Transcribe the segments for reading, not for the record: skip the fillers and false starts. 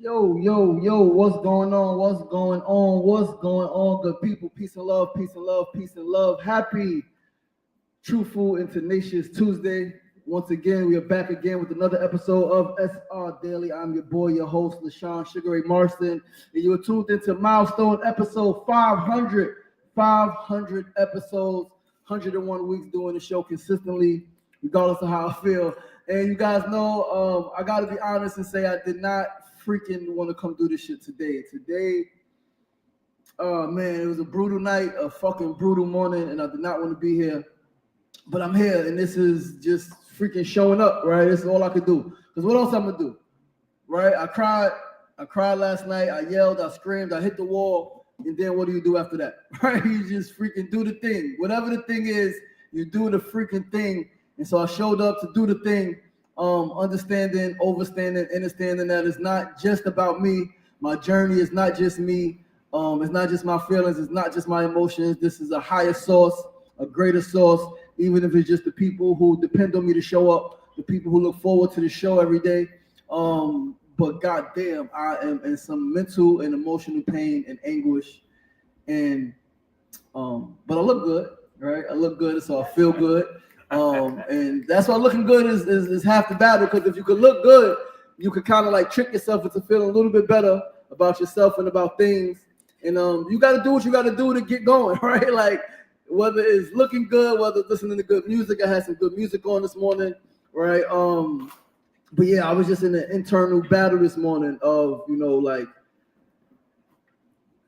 Yo, what's going on? What's going on? What's going on, good people? Peace and love, peace and love, peace and love. Happy Truthful and Tenacious Tuesday. Once again, we are back again with another episode of SRDaily. I'm your boy, your host, LaShawn Sugar Ray Marston, and you are tuned into milestone episode 500. 500 episodes, 101 weeks doing the show consistently, regardless of how I feel. And you guys know, I got to be honest and say I did not freaking want to come do this shit today. Man, it was a brutal night, a fucking brutal morning, and I did not want to be here. But I'm here, and this is just freaking showing up, right? This is all I could do. Because what else I'm going to do, right? I cried last night. I yelled, I screamed, I hit the wall. And then what do you do after that, right? You just freaking do the thing. Whatever the thing is, you do the freaking thing. And so I showed up to do the thing, understanding, overstanding, understanding that it's not just about me. My journey is not just me. It's not just my feelings. It's not just my emotions. This is a higher source, a greater source, even if it's just the people who depend on me to show up, the people who look forward to the show every day. But goddamn, I am in some mental and emotional pain and anguish. And but I look good, right? I look good, so I feel good. And that's why looking good is half the battle, because if you could look good, you could kind of like trick yourself into feeling a little bit better about yourself and about things. And you got to do what you got to do to get going, right? Like whether it's looking good, whether it's listening to good music. I had some good music on this morning, right? But yeah, I was just in an internal battle this morning of, like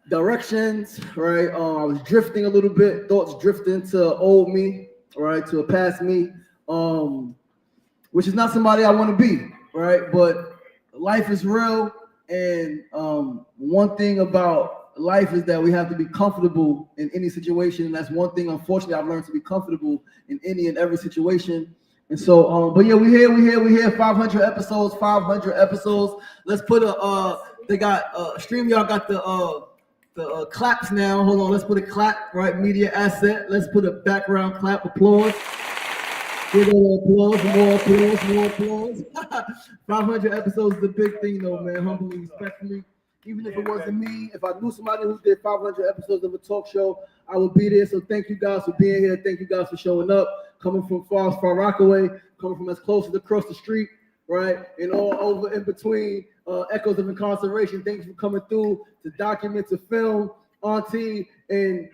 directions, right? I was drifting a little bit, thoughts drifting to old me, right? To a past me, which is not somebody I want to be, right? But life is real. And one thing about life is that we have to be comfortable in any situation. And that's one thing, unfortunately, I've learned to be comfortable in any and every situation. And so, but yeah, we here, 500 episodes, 500 episodes. Let's put they got, StreamYard got the claps now. Hold on, let's put a clap, right? Media asset. Let's put a background clap, applause. Give a little applause, more applause. 500 episodes is the big thing though, man, humbly, respectfully. Even if it wasn't me, if I knew somebody who did 500 episodes of a talk show, I would be there. So thank you guys for being here. Thank you guys for showing up, coming from far Rockaway, coming from as close as across the street, right? And all over in between, echoes of incarceration. Thanks for coming through to document, to film, Auntie and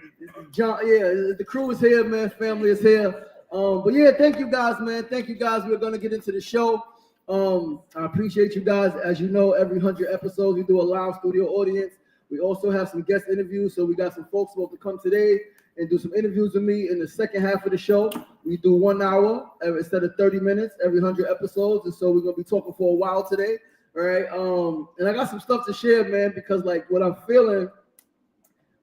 John. Yeah, the crew is here, man. Family is here. But yeah, thank you guys, man. Thank you guys. We're gonna get into the show. I appreciate you guys. As you know, every 100 episodes, we do a live studio audience. We also have some guest interviews. So we got some folks supposed to come today and do some interviews with me in the second half of the show. We do 1 hour instead of 30 minutes every 100 episodes. And so we're going to be talking for a while today. Right. And I got some stuff to share, man, because like what I'm feeling,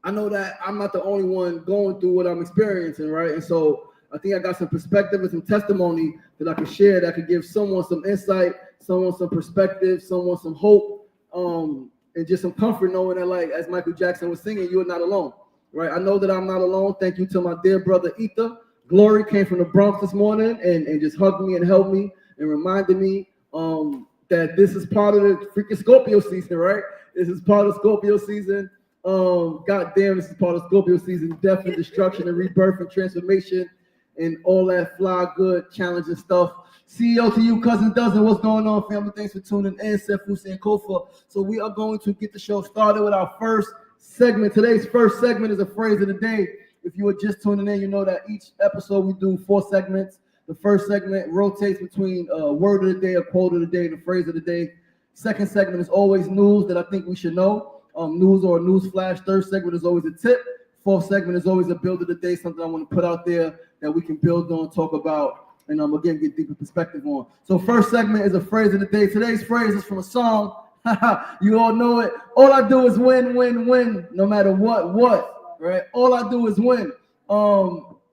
I know that I'm not the only one going through what I'm experiencing. Right. And so I think I got some perspective and some testimony that I can share that could give someone some insight, someone some perspective, someone some hope, and just some comfort knowing that, like, as Michael Jackson was singing, you're not alone, right? I know that I'm not alone. Thank you to my dear brother, Ether. Glory came from the Bronx this morning and just hugged me and held me and reminded me that this is part of the freaking Scorpio season, right? This is part of Scorpio season. God damn, this is part of Scorpio season. Death and destruction and rebirth and transformation and all that fly good, challenging stuff. CEO to you, Cousin Dozen. What's going on, family? Thanks for tuning in. Sefu Sankofa. So we are going to get the show started with our first segment. Today's first segment is a phrase of the day. If you were just tuning in, you know that each episode we do 4 segments. The first segment rotates between a word of the day, a quote of the day, and a phrase of the day. Second segment is always news that I think we should know. News or a news flash. Third segment is always a tip. Fourth segment is always a build of the day, something I want to put out there that we can build on, talk about, and again, get deeper perspective on. So first segment is a phrase of the day. Today's phrase is from a song. You all know it. All I do is win, win, win, no matter what, right? All I do is win.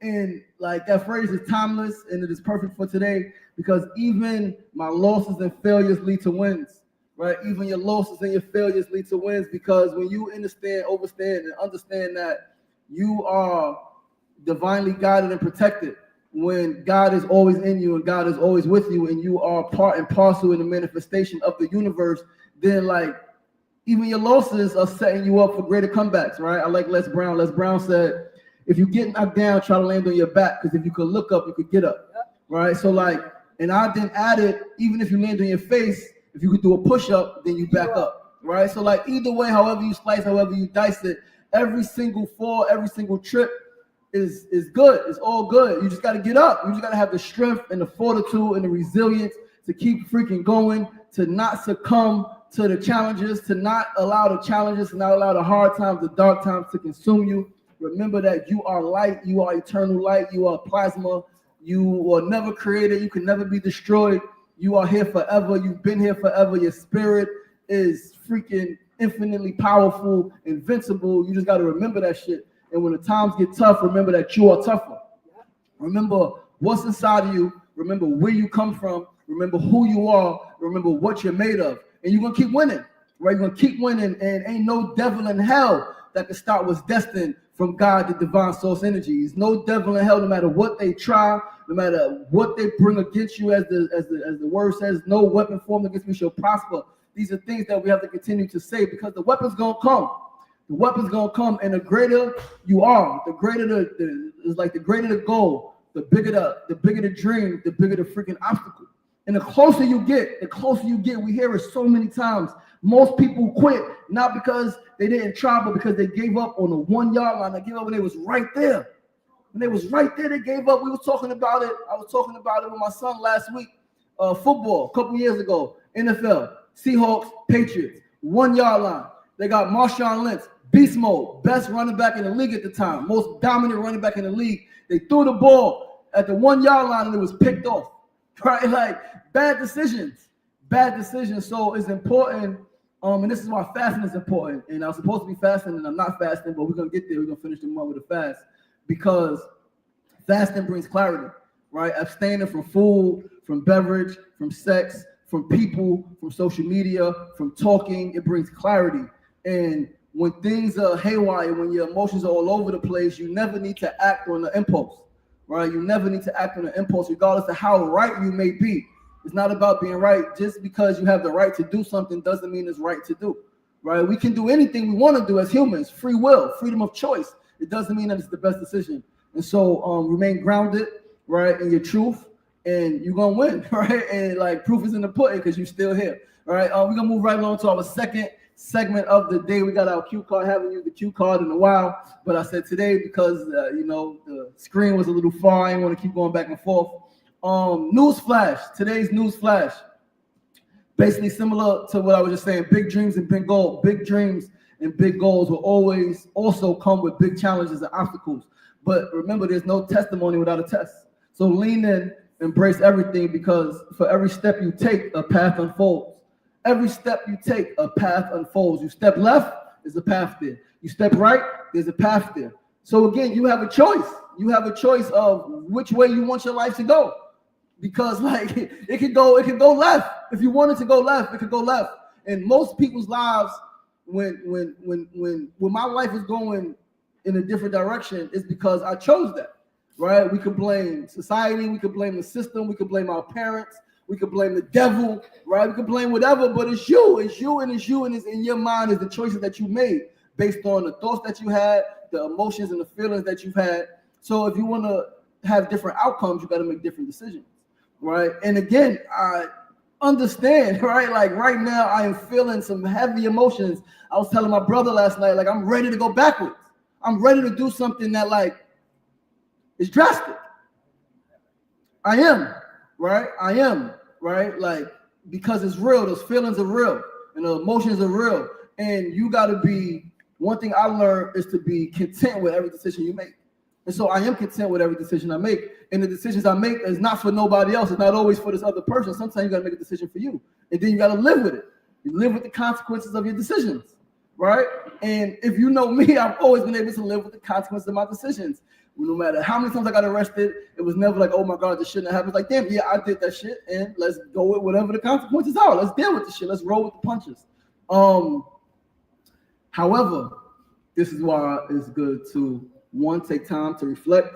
And like that phrase is timeless and it is perfect for today because even my losses and failures lead to wins, right? Even your losses and your failures lead to wins because when you understand, overstand, and understand that you are divinely guided and protected, when God is always in you and God is always with you and you are part and parcel in the manifestation of the universe, then like even your losses are setting you up for greater comebacks, right? I like Les Brown. Les Brown said, if you get knocked down, try to land on your back, because if you could look up, you could get up, right? So like, and I then added, even if you land on your face, if you could do a push-up, then you back up, right? So like, either way, however you slice, however you dice it, every single fall, every single trip is good. It's all good. You just got to get up. You just got to have the strength and the fortitude and the resilience to keep freaking going, to not succumb to the challenges, to not allow the challenges, to not allow the hard times, the dark times to consume you. Remember that you are light, you are eternal light, you are plasma, you were never created, you can never be destroyed, you are here forever, you've been here forever, your spirit is freaking infinitely powerful, invincible. You just got to remember that shit. And when the times get tough, remember that you are tougher. Remember what's inside of you, remember where you come from, remember who you are, remember what you're made of. And you're going to keep winning, right? You're going to keep winning, and ain't no devil in hell that can stop what's destined from God, the divine source energy. There's no devil in hell, no matter what they try, no matter what they bring against you, as the word says, no weapon formed against me shall prosper. These are things that we have to continue to say, because the weapon's going to come. The weapon's going to come, and the greater you are, the greater the greater the goal, the bigger the dream, the bigger the freaking obstacle. And the closer you get, we hear it so many times. Most people quit, not because they didn't try, but because they gave up on the 1 yard line. They gave up when they was right there. When they was right there, they gave up. We were talking about it. I was talking about it with my son last week. Football, a couple years ago. NFL, Seahawks, Patriots, 1 yard line. They got Marshawn Lynch, beast mode, best running back in the league at the time, most dominant running back in the league. They threw the ball at the 1 yard line and it was picked off. Right? Like, bad decisions. So it's important. And this is why fasting is important. And I was supposed to be fasting, and I'm not fasting, but we're gonna get there. We're gonna finish the month with a fast, because fasting brings clarity, right? Abstaining from food, from beverage, from sex, from people, from social media, from talking, it brings clarity. And when things are haywire, when your emotions are all over the place, you never need to act on the impulse, right? You never need to act on the impulse, regardless of how right you may be. It's not about being right. Just because you have the right to do something doesn't mean it's right to do, right? We can do anything we want to do as humans, free will, freedom of choice. It doesn't mean that it's the best decision. And so remain grounded, right, in your truth, and you're going to win, right? And like, proof is in the pudding, because you're still here, all right? We're going to move right along to our second segment of the day. We got our cue card. Haven't used the cue card in a while, but I said today because, the screen was a little far. I didn't want to keep going back and forth. News flash. Today's news flash. Basically similar to what I was just saying. Big dreams and big goals. Big dreams and big goals will always also come with big challenges and obstacles. But remember, there's no testimony without a test. So lean in, embrace everything, because for every step you take, a path unfolds. Every step you take, a path unfolds. You step left, there's a path there. You step right, there's a path there. So again, you have a choice. You have a choice of which way you want your life to go. Because like it could go left. If you wanted to go left, it could go left. And most people's lives, when my life is going in a different direction, is because I chose that. Right? We could blame society, we could blame the system, we could blame our parents, we could blame the devil, right? We could blame whatever, but it's you, and it's in your mind, is the choices that you made based on the thoughts that you had, the emotions and the feelings that you've had. So if you want to have different outcomes, you got to make different decisions. Right. And again, I understand, right? Like right now, I am feeling some heavy emotions. I was telling my brother last night, like, I'm ready to go backwards. I'm ready to do something that like is drastic. I am, right? Like, because it's real. Those feelings are real and the emotions are real. And you got to be, one thing I learned is to be content with every decision you make. And so I am content with every decision I make. And the decisions I make is not for nobody else. It's not always for this other person. Sometimes you got to make a decision for you. And then you got to live with it. You live with the consequences of your decisions, right? And if you know me, I've always been able to live with the consequences of my decisions. No matter how many times I got arrested, it was never like, oh my God, this shouldn't have happened. It's like, damn, yeah, I did that shit. And let's go with whatever the consequences are. Let's deal with the shit. Let's roll with the punches. However, this is why it's good to, one, take time to reflect,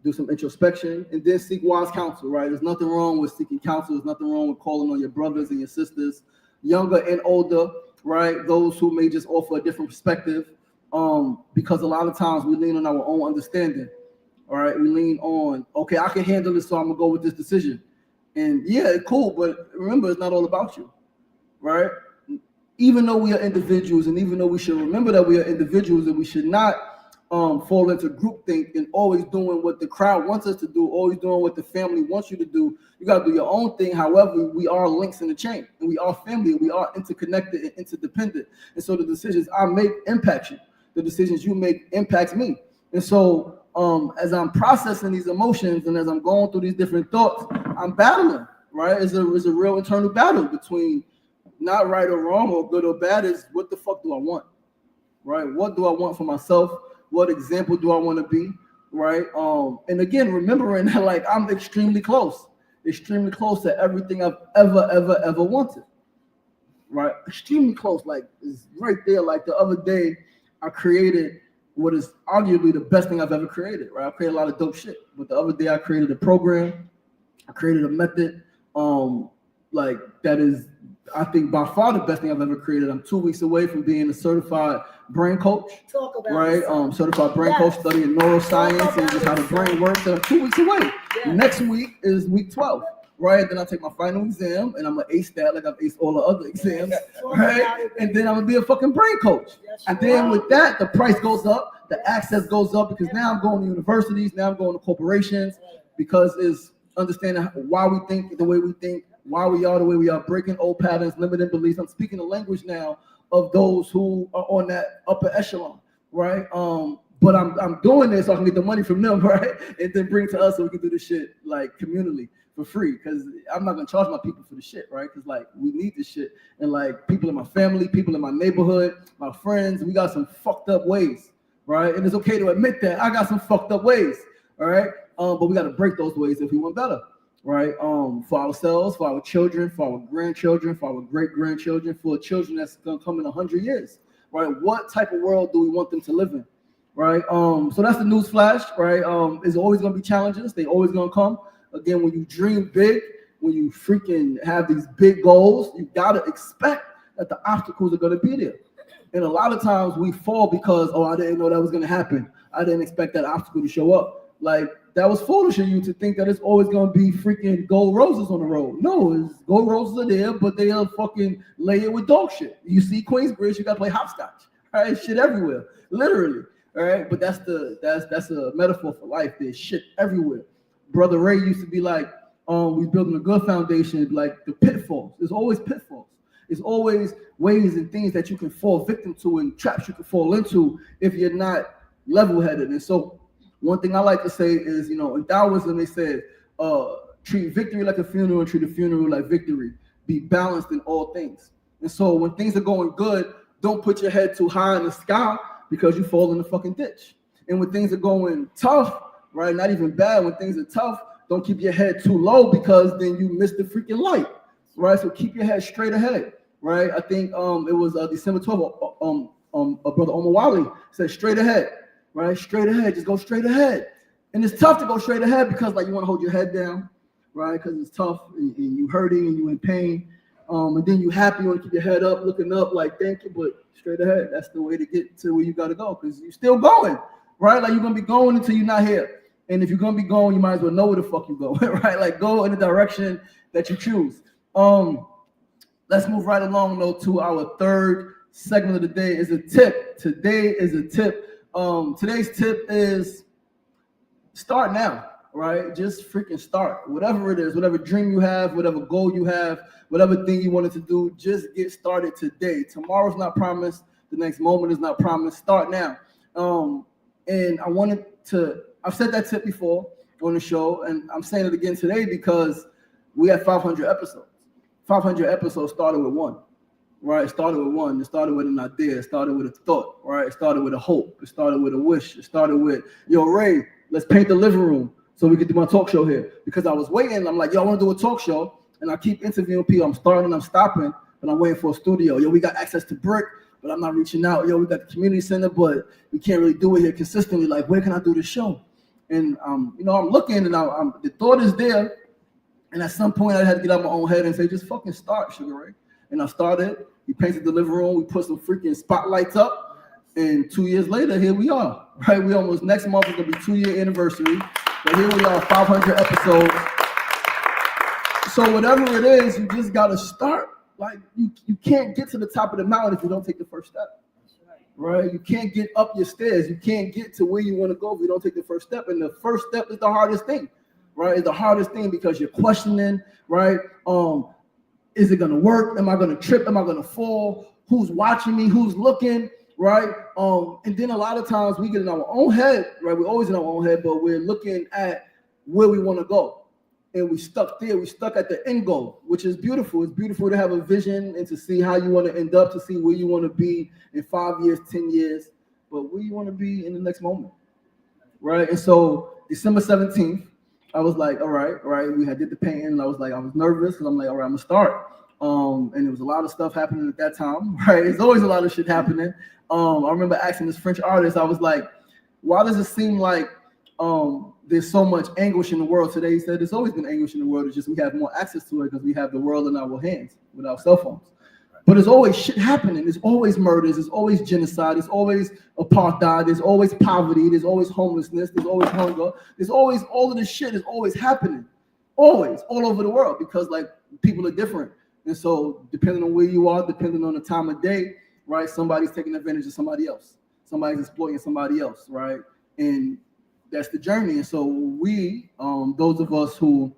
do some introspection, and then seek wise counsel, right? There's nothing wrong with seeking counsel. There's nothing wrong with calling on your brothers and your sisters, younger and older, right? Those who may just offer a different perspective, because a lot of times we lean on our own understanding, all right? We lean on, okay, I can handle this, so I'm gonna go with this decision. And yeah, it's cool, but remember, it's not all about you, right? Even though we are individuals, and even though we should remember that we are individuals, and we should not fall into groupthink and always doing what the crowd wants us to do, always doing what the family wants you to do. You got to do your own thing. However, we are links in the chain, and we are family. We are interconnected and interdependent. And so the decisions I make impact you. The decisions you make impacts me. And so as I'm processing these emotions and as I'm going through these different thoughts, I'm battling, right? It's a real internal battle between not right or wrong or good or bad. Is what the fuck do I want, right? What do I want for myself? What example do I want to be, right? And again, remembering that like I'm extremely close to everything I've ever wanted, right? Extremely close, like it's right there. Like the other day, I created what is arguably the best thing I've ever created, right? I created a lot of dope shit, but the other day I created a program, I created a method, like that is, I think by far the best thing I've ever created. I'm 2 weeks away from being a certified brain coach, right? Certified brain coach, studying neuroscience and just how the brain works. And I'm 2 weeks away. Next week is week 12, right? Then I take my final exam and I'm gonna ace that like I've aced all the other exams, right? And then I'm gonna be a fucking brain coach. And then with that, the price goes up, the access goes up because now I'm going to universities, now I'm going to corporations, because it's understanding why we think the way we think, why we are the way we are, breaking old patterns, limiting beliefs. I'm speaking the language now of those who are on that upper echelon, right? But I'm doing this so I can get the money from them, right? And then bring it to us so we can do this shit like communally for free. Because I'm not gonna charge my people for the shit, right? Because like we need this shit. And like people in my family, people in my neighborhood, my friends, we got some fucked up ways, right? And it's okay to admit that I got some fucked up ways, all right? But we got to break those ways if we want better, right? For ourselves, for our children, for our grandchildren, for our great-grandchildren, for children that's gonna come in 100 years, right? What type of world do we want them to live in, right? So that's the news flash, right? There's always gonna be challenges. They always gonna come. Again, when you dream big, when you freaking have these big goals, you gotta expect that the obstacles are gonna be there. And a lot of times we fall because, oh, I didn't know that was gonna happen. I didn't expect that obstacle to show up. Like, that was foolish of you to think that it's always going to be freaking gold roses on the road. No, it's gold roses are there, but they are fucking layered with dog shit. You see Queensbridge, you got to play hopscotch. All right, shit everywhere, literally. All right, but that's a metaphor for life. There's shit everywhere. Brother Ray used to be like, we building a good foundation, like the pitfalls. There's always pitfalls. There's always ways and things that you can fall victim to and traps you can fall into if you're not level-headed. And so one thing I like to say is, you know, in Taoism, they said, treat victory like a funeral and treat a funeral like victory. Be balanced in all things. And so when things are going good, don't put your head too high in the sky because you fall in the fucking ditch. And when things are going tough, right, not even bad, when things are tough, don't keep your head too low because then you miss the freaking light, right? So keep your head straight ahead, right? I think it was December 12th, Brother Omar Wali said straight ahead. Right, straight ahead, just go straight ahead. And it's tough to go straight ahead because like you want to hold your head down, right? Because it's tough and you hurting and you in pain. And then you happy, you want to keep your head up, looking up, like thank you, but straight ahead. That's the way to get to where you got to go because you're still going, right? Like you're gonna be going until you're not here. And if you're gonna be going, you might as well know where the fuck you go, right? Like go in the direction that you choose. Let's move right along though to our third segment of the day. Is a tip. Today is a tip. Today's tip is start now, right? Just freaking start. Whatever it is, whatever dream you have, whatever goal you have, whatever thing you wanted to do, just get started today. Tomorrow's not promised. The next moment is not promised. Start now. And I've said that tip before on the show, and I'm saying it again today because we have 500 episodes. 500 episodes started with one. Right, it started with one. It started with an idea. It started with a thought. Right, it started with a hope. It started with a wish. It started with, yo, Ray, let's paint the living room so we can do my talk show here. Because I was waiting. I'm like, yo, I want to do a talk show, and I keep interviewing people. I'm starting, I'm stopping, but I'm waiting for a studio. Yo, we got access to brick, but I'm not reaching out. Yo, we got the community center, but we can't really do it here consistently. Like, where can I do this show? And I'm looking, and the thought is there. And at some point, I had to get out of my own head and say, just fucking start, Sugar Ray. And I started. We painted the living room. We put some freaking spotlights up. And 2 years later, here we are, right? We almost, next month is going to be 2-year anniversary. But here we are, 500 episodes. So whatever it is, you just got to start. Like, you can't get to the top of the mountain if you don't take the first step. Right? You can't get up your stairs. You can't get to where you want to go if you don't take the first step. And the first step is the hardest thing, right? It's the hardest thing because you're questioning, right? Is it going to work? Am I going to trip? Am I going to fall? Who's watching me? Who's looking, right? And then a lot of times we get in our own head, right? We're always in our own head, but we're looking at where we want to go. And we stuck there. We stuck at the end goal, which is beautiful. It's beautiful to have a vision and to see how you want to end up, to see where you want to be in 5 years, 10 years, but where you want to be in the next moment, right? And so December 17th, I was like, all right. We had did the painting, and I was nervous because I'm like, all right, I'm gonna start. And there was a lot of stuff happening at that time, right? There's always a lot of shit happening. I remember asking this French artist, I was like, why does it seem like there's so much anguish in the world today? He said there's always been anguish in the world. It's just we have more access to it because we have the world in our hands with our cell phones. But there's always shit happening. There's always murders. There's always genocide. There's always apartheid. There's always poverty. There's always homelessness. There's always hunger. There's always all of this shit is always happening. Always, all over the world, because like people are different. And so depending on where you are, depending on the time of day, right, somebody's taking advantage of somebody else. Somebody's exploiting somebody else, right? And that's the journey. And so we, those of us who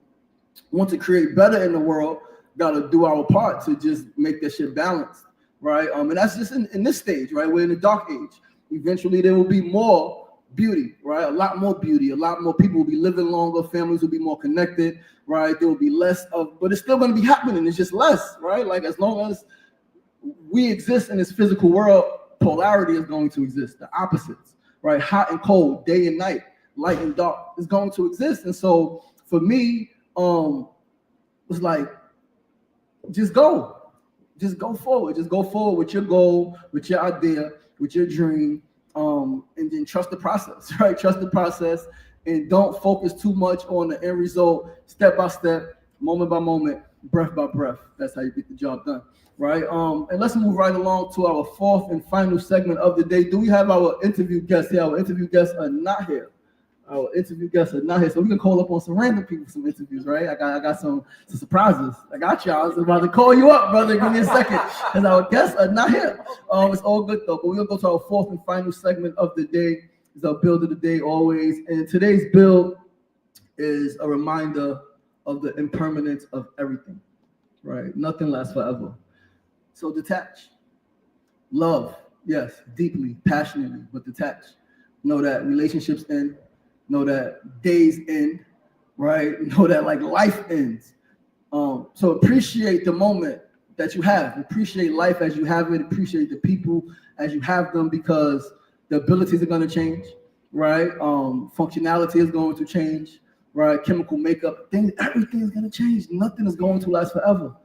want to create better in the world, got to do our part to just make that shit balanced, right? And that's just in this stage, right? We're in the dark age. Eventually there will be more beauty, right? A lot more beauty. A lot more people will be living longer. Families will be more connected, right? There will be less of, but it's still going to be happening. It's just less, right? Like as long as we exist in this physical world, polarity is going to exist. The opposites, right? Hot and cold, day and night, light and dark is going to exist. And so for me, it was like, just go forward. Just go forward with your goal, with your idea, with your dream, and then trust the process, right? Trust the process and don't focus too much on the end result, step by step, moment by moment, breath by breath. That's how you get the job done, right? And let's move right along to our fourth and final segment of the day. Do we have our interview guests here? Our interview guests are not here. So we can call up on some random people for some interviews, right? I got some surprises. I got y'all. I was about to call you up, brother. Give me a second, because our guests are not here. It's all good though. But we're gonna go to our fourth and final segment of the day. It's our build of the day always. And today's build is a reminder of the impermanence of everything, right? Nothing lasts forever. So detach. Love, yes, deeply, passionately, but detach. Know that relationships end. Know that days end, right? Know that like life ends. So appreciate the moment that you have. Appreciate life as you have it. Appreciate the people as you have them, because the abilities are going to change, right? Functionality is going to change, right? Chemical makeup, everything is going to change. Nothing is going to last forever,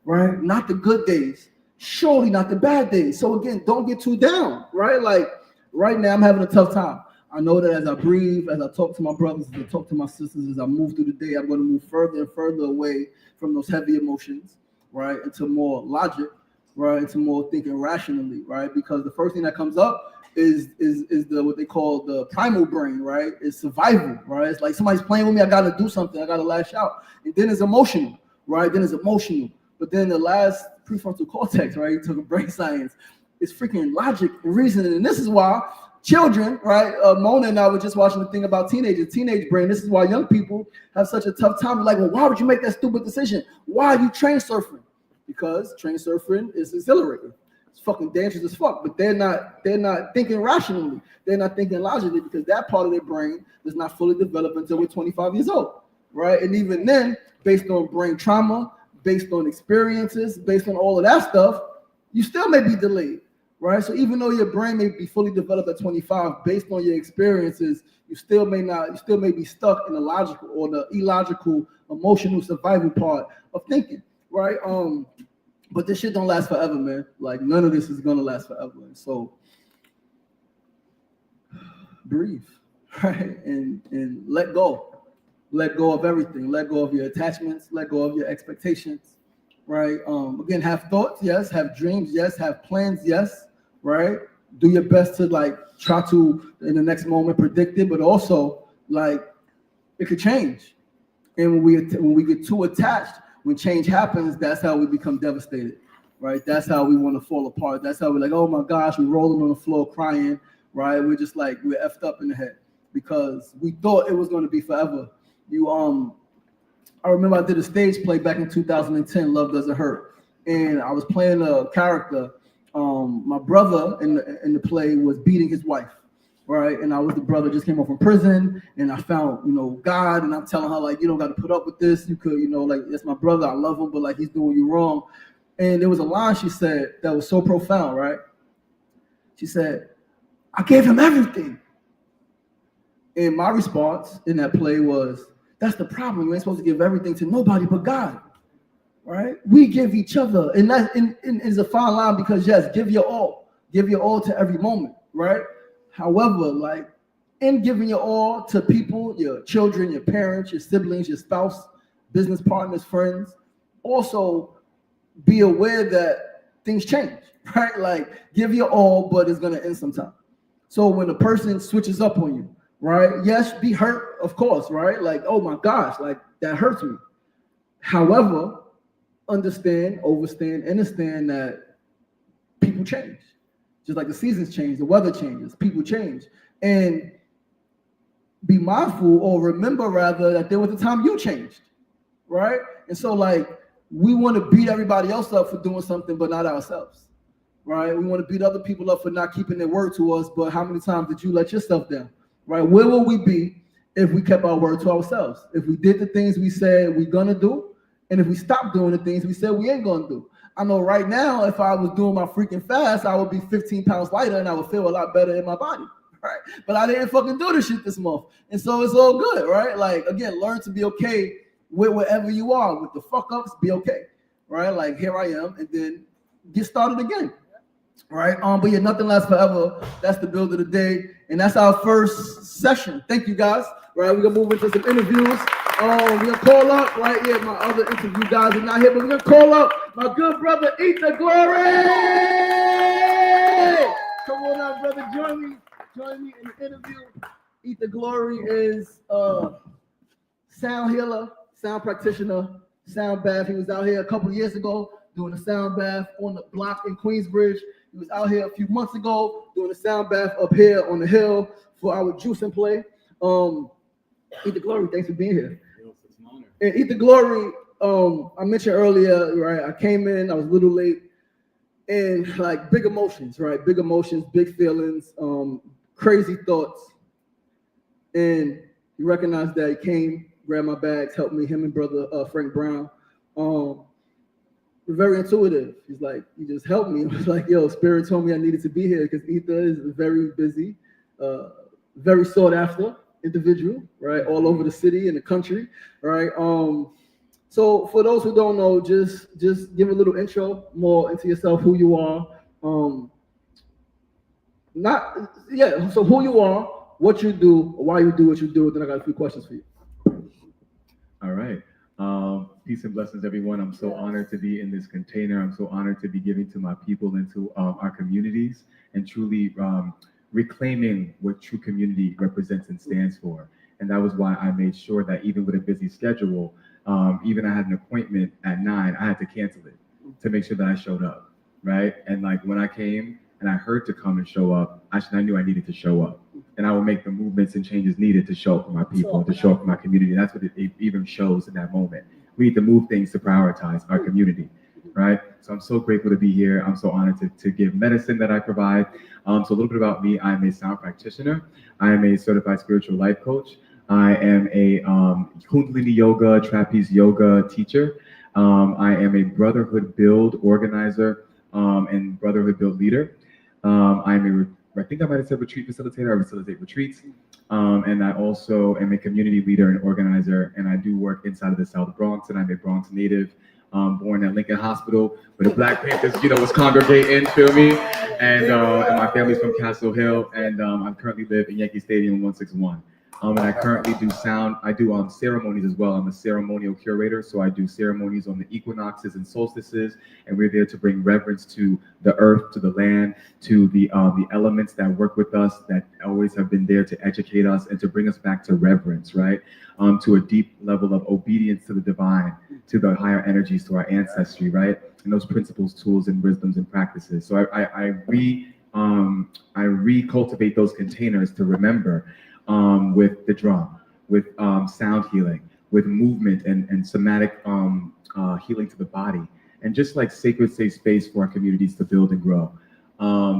right? Not the good days, surely not the bad days. So again, don't get too down, right? Like right now I'm having a tough time. I know that as I breathe, as I talk to my brothers, as I talk to my sisters, as I move through the day, I'm going to move further and further away from those heavy emotions, right, into more logic, right, into more thinking rationally, right, because the first thing that comes up is the what they call the primal brain, right, is survival, right. It's like somebody's playing with me, I got to do something, I got to lash out, and then it's emotional, right, but then the last prefrontal cortex, right, you took a brain science, is freaking logic and reasoning, and this is why children, right? Mona and I were just watching the thing about teenage brain. This is why young people have such a tough time. They're like, well, why would you make that stupid decision? Why are you train surfing? Because train surfing is exhilarating. It's fucking dangerous as fuck. But they're not thinking rationally. They're not thinking logically, because that part of their brain does not fully develop until we're 25 years old, right? And even then, based on brain trauma, based on experiences, based on all of that stuff, you still may be delayed. Right, so even though your brain may be fully developed at 25, based on your experiences, you still may be stuck in the logical or the illogical, emotional survival part of thinking, right? But this shit don't last forever, man. Like none of this is gonna last forever. And so breathe, right? And let go of everything. Let go of your attachments. Let go of your expectations, right? Again, have thoughts, yes. Have dreams, yes. Have plans, yes. Right? Do your best to like try to in the next moment predict it, but also like it could change. And when we get too attached, when change happens, that's how we become devastated, right? That's how we want to fall apart. That's how we're like, oh my gosh, we're rolling on the floor crying, right? We're just like we're effed up in the head because we thought it was going to be forever. I remember I did a stage play back in 2010, Love Doesn't Hurt, and I was playing a character. My brother in the play was beating his wife, right? And I was the brother, just came home from prison, and I found, God, and I'm telling her, like, you don't got to put up with this. You could, like, that's my brother. I love him, but, like, he's doing you wrong. And there was a line she said that was so profound, right? She said, I gave him everything. And my response in that play was, that's the problem. You ain't supposed to give everything to nobody but God, right? We give each other. And that is a fine line because, yes, give your all. Give your all to every moment, right? However, like in giving your all to people, your children, your parents, your siblings, your spouse, business partners, friends, also be aware that things change, right? Like give your all, but it's going to end sometime. So when a person switches up on you, right? Yes, be hurt, of course, right? Like, oh my gosh, like that hurts me. However, understand, understand that people change. Just like the seasons change, the weather changes, people change. And be mindful or remember rather that there was a time you changed, right? And so like we want to beat everybody else up for doing something, but not ourselves, right? We want to beat other people up for not keeping their word to us, but how many times did you let yourself down, right? Where will we be if we kept our word to ourselves? If we did the things we said we're going to do, and if we stopped doing the things we said we ain't going to do. I know right now, if I was doing my freaking fast, I would be 15 pounds lighter and I would feel a lot better in my body, right? But I didn't fucking do this shit this month. And so it's all good, right? Like, again, learn to be okay with wherever you are. With the fuck ups, be okay, right? Like, here I am, and then get started again, right? But yeah, nothing lasts forever. That's the build of the day. And that's our first session. Thank you, guys. Right, we're going to move into some interviews. We're going to call up, right? Yeah, my other interview guys are not here, but we're going to call up my good brother, Eat the Glory. Come on out, brother. Join me in the interview. Eat the Glory is sound healer, sound practitioner, sound bath. He was out here a couple years ago doing a sound bath on the block in Queensbridge. He was out here a few months ago doing a sound bath up here on the hill for our Juice and Play. Eat the Glory, thanks for being here. It's an honor. And Eat the Glory, I mentioned earlier, right? I came in, I was a little late, and like big emotions, right? Big emotions, big feelings, crazy thoughts. And he recognized that. He came, grabbed my bags, helped me, him and brother Frank Brown. Very intuitive. He's like, he just helped me. I was like, yo, Spirit told me I needed to be here because Ether is very busy, very sought after individual, right? All over the city and the country, right? So for those who don't know, just give a little intro more into yourself, who you are. So who you are, what you do, why you do what you do. Then I got a few questions for you. All right. Peace and blessings, everyone. I'm so honored to be in this container. I'm so honored to be giving to my people and to our communities and truly reclaiming what true community represents and stands for. And that was why I made sure that even with a busy schedule, even I had an appointment at 9, I had to cancel it to make sure that I showed up, right? And like when I came and I heard to come and show up, I knew I needed to show up. And I will make the movements and changes needed to show up for my people, to show up for my community. And that's what it even shows in that moment. We need to move things to prioritize our community, right? So I'm so grateful to be here. I'm so honored to give medicine that I provide. So a little bit about me. I'm a sound practitioner. I am a certified spiritual life coach. I am a Kundalini yoga, trapeze yoga teacher. I am a brotherhood build organizer and brotherhood build leader. I think I might have said retreat facilitator. I facilitate retreats. And I also am a community leader and organizer. And I do work inside of the South Bronx. And I'm a Bronx native. Born at Lincoln Hospital, where the Black Panthers, was congregating, feel me? And my family's from Castle Hill, and I currently live in Yankee Stadium 161. And I currently do sound. I do ceremonies as well. I'm a ceremonial curator, so I do ceremonies on the equinoxes and solstices, and we're there to bring reverence to the earth, to the land, to the elements that work with us, that always have been there to educate us and to bring us back to reverence, right? To a deep level of obedience to the divine, to the higher energies, to our ancestry, right? And those principles, tools, and wisdoms and practices. So I recultivate those containers to remember, with the drum, with sound healing, with movement and somatic healing to the body, and just like sacred safe space for our communities to build and grow.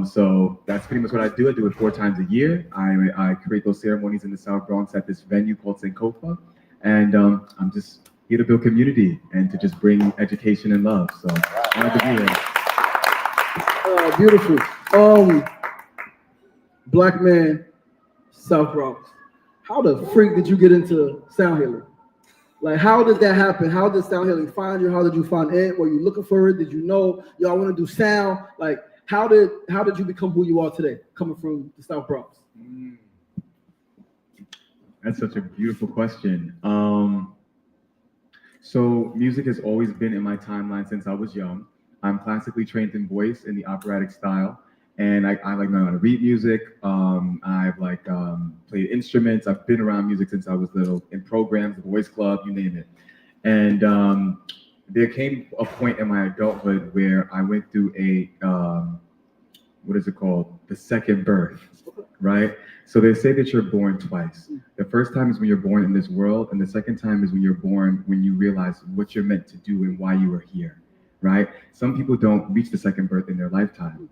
So that's pretty much what I do. I do it 4 times a year. I create those ceremonies in the South Bronx at this venue called Sankofa, and I'm just here to build community and to just bring education and love. So I wanted to be here. Beautiful. Black man, South Bronx. How the freak did you get into sound healing? Like, how did that happen? How did sound healing find you? How did you find it? Were you looking for it? Did you know y'all want to do sound? Like, how did you become who you are today, coming from the South Bronx? That's such a beautiful question. So music has always been in my timeline since I was young. I'm classically trained in voice in the operatic style, and I like know how to read music. I've played instruments. I've been around music since I was little, in programs, the voice club, you name it. And there came a point in my adulthood where I went through a what is it called? The second birth, right? So they say that you're born twice. The first time is when you're born in this world, and the second time is when you're born, when you realize what you're meant to do and why you are here, right? Some people don't reach the second birth in their lifetime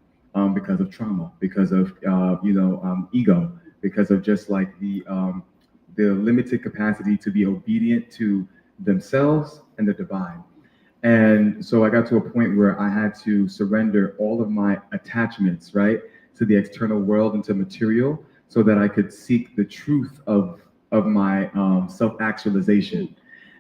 because of trauma, because of ego, because of just like the limited capacity to be obedient to themselves and the divine. And so I got to a point where I had to surrender all of my attachments, right, to the external world and to material, so that I could seek the truth of my self-actualization.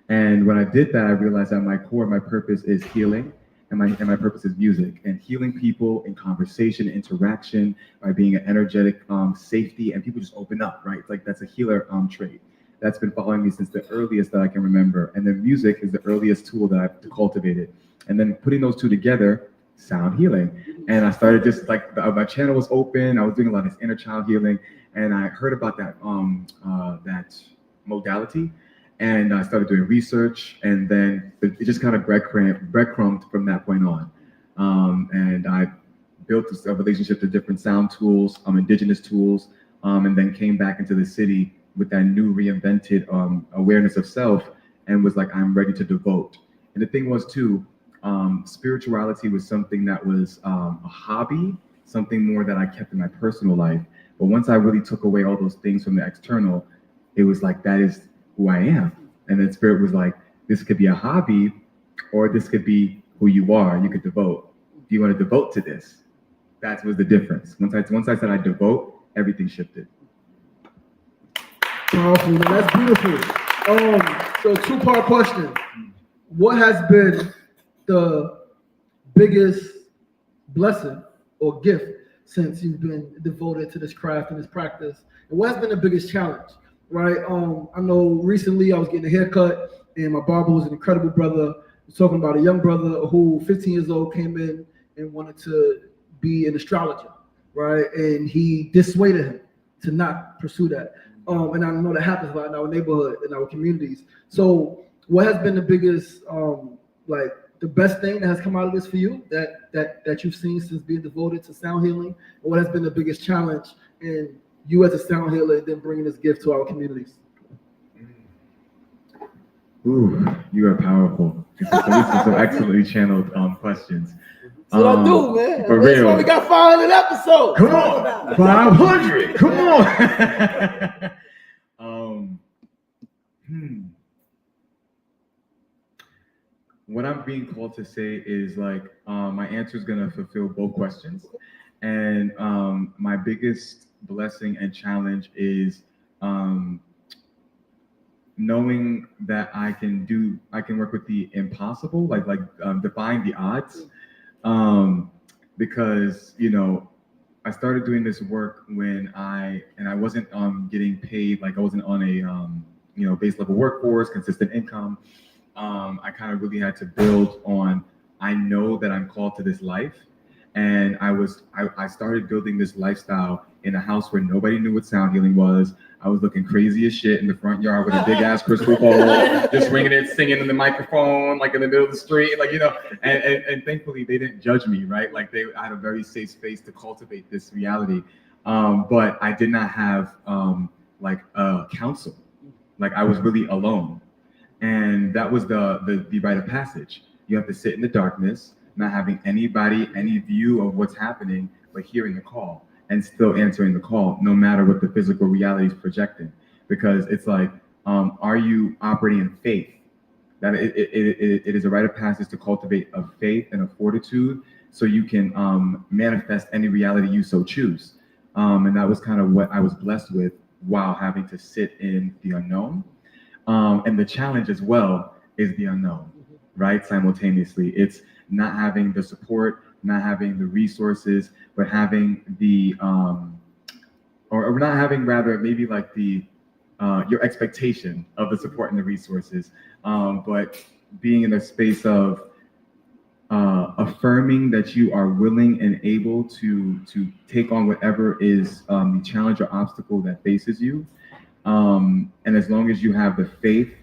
And when I did that, I realized that my core, my purpose is healing, and my purpose is music, and healing people in conversation, interaction, by being an energetic safety, and people just open up, right? It's like that's a healer trait that's been following me since the earliest that I can remember. And then music is the earliest tool that I've cultivated. And then putting those two together, sound healing. And I started just like my channel was open. I was doing a lot of this inner child healing, and I heard about that that modality, and I started doing research, and then it just kind of breadcrumbed from that point on. And I built a relationship to different sound tools, indigenous tools, and then came back into the city with that new reinvented awareness of self, and was like, I'm ready to devote. And the thing was too, spirituality was something that was a hobby, something more that I kept in my personal life. But once I really took away all those things from the external, it was like, that is who I am. And then spirit was like, this could be a hobby, or this could be who you are. You could devote. Do you want to devote to this? That was the difference. Once I said I devote, everything shifted. Powerful, man. That's beautiful. So 2-part question. What has been the biggest blessing or gift since you've been devoted to this craft and this practice? And what has been the biggest challenge, right? I know recently I was getting a haircut, and my barber was an incredible brother. He was talking about a young brother who, 15 years old, came in and wanted to be an astrologer, right? And he dissuaded him to not pursue that. And I know that happens a lot in our neighborhood, in our communities. So what has been the biggest, the best thing that has come out of this for you that you've seen since being devoted to sound healing? And what has been the biggest challenge in you as a sound healer and then bringing this gift to our communities? Ooh, you are powerful. These are some excellently channeled questions. That's what I do, man. For That's real. why we got 500 episodes. Come on, 500. Come on. What I'm being called to say is like, my answer is gonna fulfill both questions, and my biggest blessing and challenge is knowing that I can work with the impossible, defying the odds, because I started doing this work when I wasn't getting paid, like I wasn't on a base level workforce, consistent income. I kind of really had to build on, I know that I'm called to this life. And I started building this lifestyle in a house where nobody knew what sound healing was. I was looking crazy as shit in the front yard with a big ass crystal ball, just ringing it, singing in the microphone, like in the middle of the street, like, and thankfully they didn't judge me, right? Like I had a very safe space to cultivate this reality. But I did not have like a counsel. Like I was really alone. And that was the rite of passage. You have to sit in the darkness, not having anybody, any view of what's happening, but hearing the call and still answering the call, no matter what the physical reality is projecting. Because it's like, are you operating in faith? That it is a rite of passage to cultivate a faith and a fortitude so you can manifest any reality you so choose. And that was kind of what I was blessed with while having to sit in the unknown. And the challenge as well is the unknown, right? Simultaneously, it's not having the support, not having the resources, but having the, or not having rather maybe like the, your expectation of the support and the resources, but being in a space of affirming that you are willing and able to take on whatever is the challenge or obstacle that faces you. And as long as you have the faith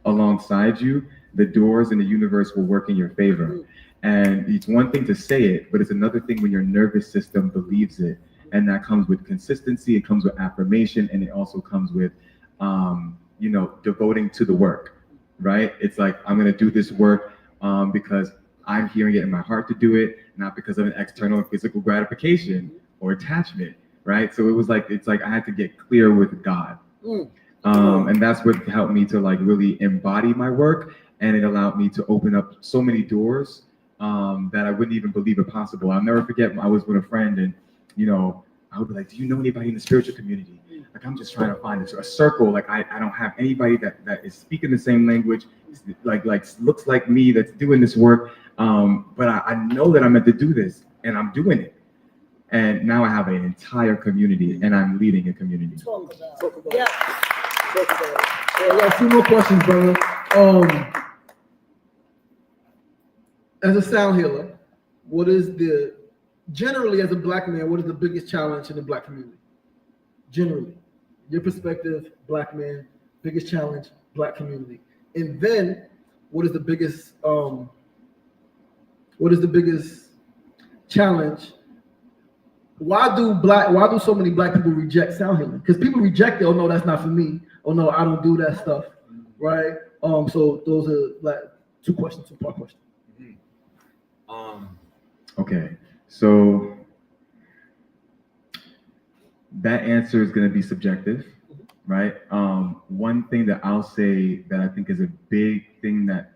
alongside you, the doors in the universe will work in your favor. And it's one thing to say it, but it's another thing when your nervous system believes it. And that comes with consistency, it comes with affirmation, and it also comes with, devoting to the work, right? It's like, I'm going to do this work because I'm hearing it in my heart to do it, not because of an external and physical gratification or attachment, right? So it's like I had to get clear with God. And that's what helped me to like really embody my work, and it allowed me to open up so many doors that I wouldn't even believe are possible. I'll never forget, I was with a friend, and I would be like, do you know anybody in the spiritual community? Like, I'm just trying to find a circle. Like I don't have anybody that is speaking the same language, like looks like me, that's doing this work. But I know that I'm meant to do this, and I'm doing it. And now I have an entire community, and I'm leading a community. Talk about it. Yeah. I got 2 more questions, brother. As a sound healer, what is generally as a Black man, what is the biggest challenge in the Black community? Generally, your perspective, Black man, biggest challenge, Black community. And then what is the biggest challenge? Why do so many Black people reject sound healing? Because people reject it. Oh no, that's not for me. Oh no, I don't do that stuff, right? So those are like 2 questions, 2-part question. Okay, so that answer is going to be subjective, right? One thing that I'll say that I think is a big thing that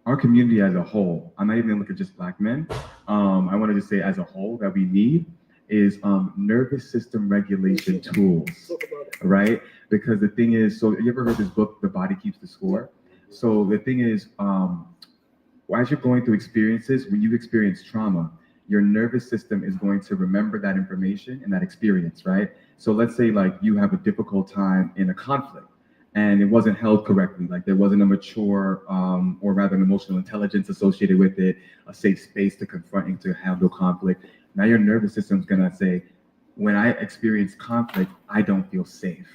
our community as a whole, I'm not even gonna look at just Black men. I want to just say as a whole that we need is nervous system regulation tools, right? Because the thing is, so you ever heard this book, The Body Keeps the Score? So the thing is, as you're going through experiences, when you experience trauma, your nervous system is going to remember that information and that experience, right? So let's say like you have a difficult time in a conflict and it wasn't held correctly, like there wasn't a mature or rather an emotional intelligence associated with it, a safe space to confront and to handle conflict. Now your nervous system's gonna say, when I experience conflict, I don't feel safe,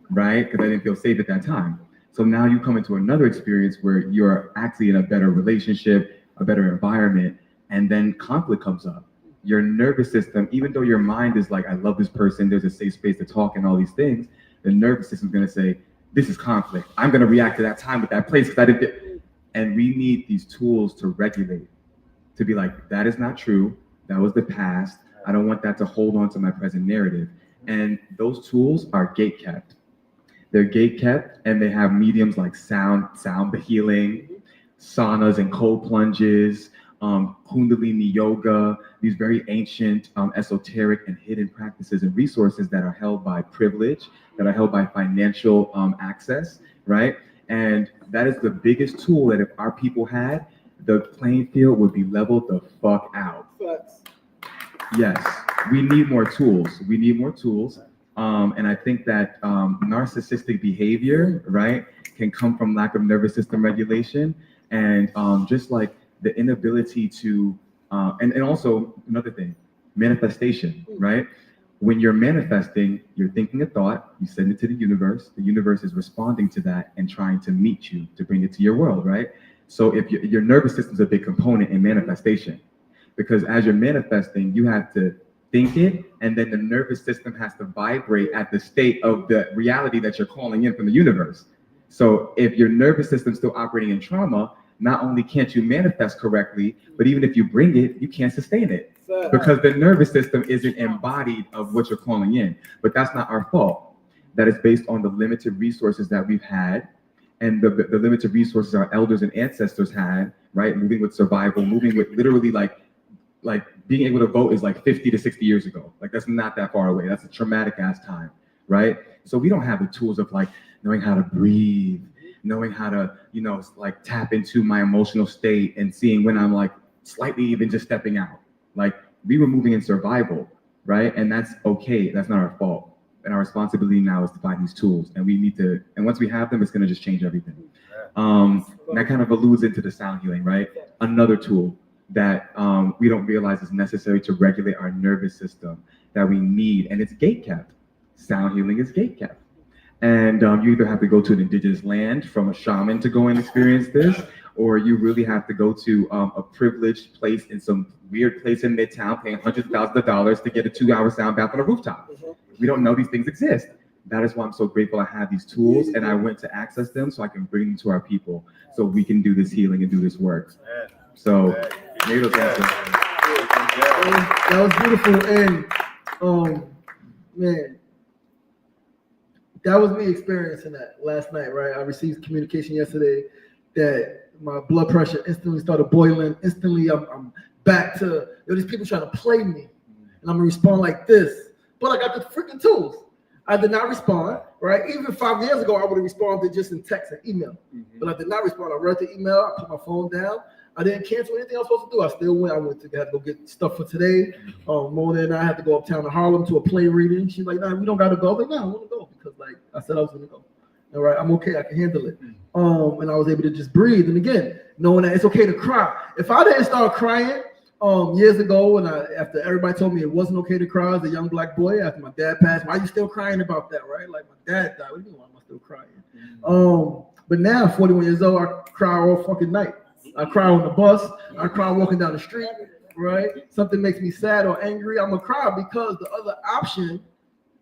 right? Because I didn't feel safe at that time. So now you come into another experience where you're actually in a better relationship, a better environment, and then conflict comes up. Your nervous system, even though your mind is like, I love this person, there's a safe space to talk and all these things, the nervous system is gonna say, this is conflict. I'm gonna react to that time with that place because I didn't. And we need these tools to regulate, to be like, that is not true. That was the past. I don't want that to hold on to my present narrative. And those tools are gate kept. They're gate kept, and they have mediums like sound healing, saunas and cold plunges, Kundalini yoga, these very ancient, esoteric and hidden practices and resources that are held by privilege, that are held by financial access, right? And that is the biggest tool that if our people had, the playing field would be leveled the fuck out. Yes, we need more tools. We need more tools. And I think that narcissistic behavior, right, can come from lack of nervous system regulation and just like the inability to, and also another thing, manifestation, right? When you're manifesting, you're thinking a thought, you send it to the universe is responding to that and trying to meet you to bring it to your world, right? So if your nervous system is a big component in manifestation, because as you're manifesting, you have to think it, and then the nervous system has to vibrate at the state of the reality that you're calling in from the universe. So if your nervous system's still operating in trauma, not only can't you manifest correctly, but even if you bring it, you can't sustain it because the nervous system isn't embodied of what you're calling in. But that's not our fault. That is based on the limited resources that we've had and the limited resources our elders and ancestors had, right? Moving with survival, moving with literally like being able to vote is like 50 to 60 years ago. Like that's not that far away. That's a traumatic ass time, right? So we don't have the tools of like knowing how to breathe, knowing how to, like tap into my emotional state and seeing when I'm like slightly even just stepping out. Like we were moving in survival, right? And that's okay. That's not our fault. And our responsibility now is to find these tools. And we need to, and once we have them, it's gonna just change everything. And that kind of alludes into the sound healing, right? Another tool that we don't realize is necessary to regulate our nervous system that we need, and it's gate kept. Sound healing is gate kept. And you either have to go to an indigenous land from a shaman to go and experience this, or you really have to go to a privileged place in some weird place in Midtown, paying hundreds of thousands of dollars to get a 2-hour sound bath on a rooftop. We don't know these things exist. That is why I'm so grateful I have these tools and I went to access them so I can bring them to our people so we can do this healing and do this work. So, maybe those answers. That was beautiful. And, man, that was me experiencing that last night, right? I received communication yesterday that my blood pressure instantly started boiling. Instantly, I'm back to, these people trying to play me. And I'm going to respond like this. But I got the freaking tools. I did not respond, right? Even 5 years ago, I would have responded just in text and email. But I did not respond. I read the email. I put my phone down. I didn't cancel anything I was supposed to do. I still went. I went to have to go get stuff for today. Mona and I had to go uptown to Harlem to a play reading. She's like, "Nah, we don't got to go." I was like, "No, I want to go," because like I said I was going to go. All right, I'm okay. I can handle it. And I was able to just breathe. And again, knowing that it's okay to cry. If I didn't start crying years ago, and after everybody told me it wasn't okay to cry as a young black boy after my dad passed, why are you still crying about that, right? Like my dad died. What do you mean? Why am I still crying? But now, 41 years old, I cry all fucking night. I cry on the bus. I cry walking down the street, right? Something makes me sad or angry, I'm gonna cry because the other option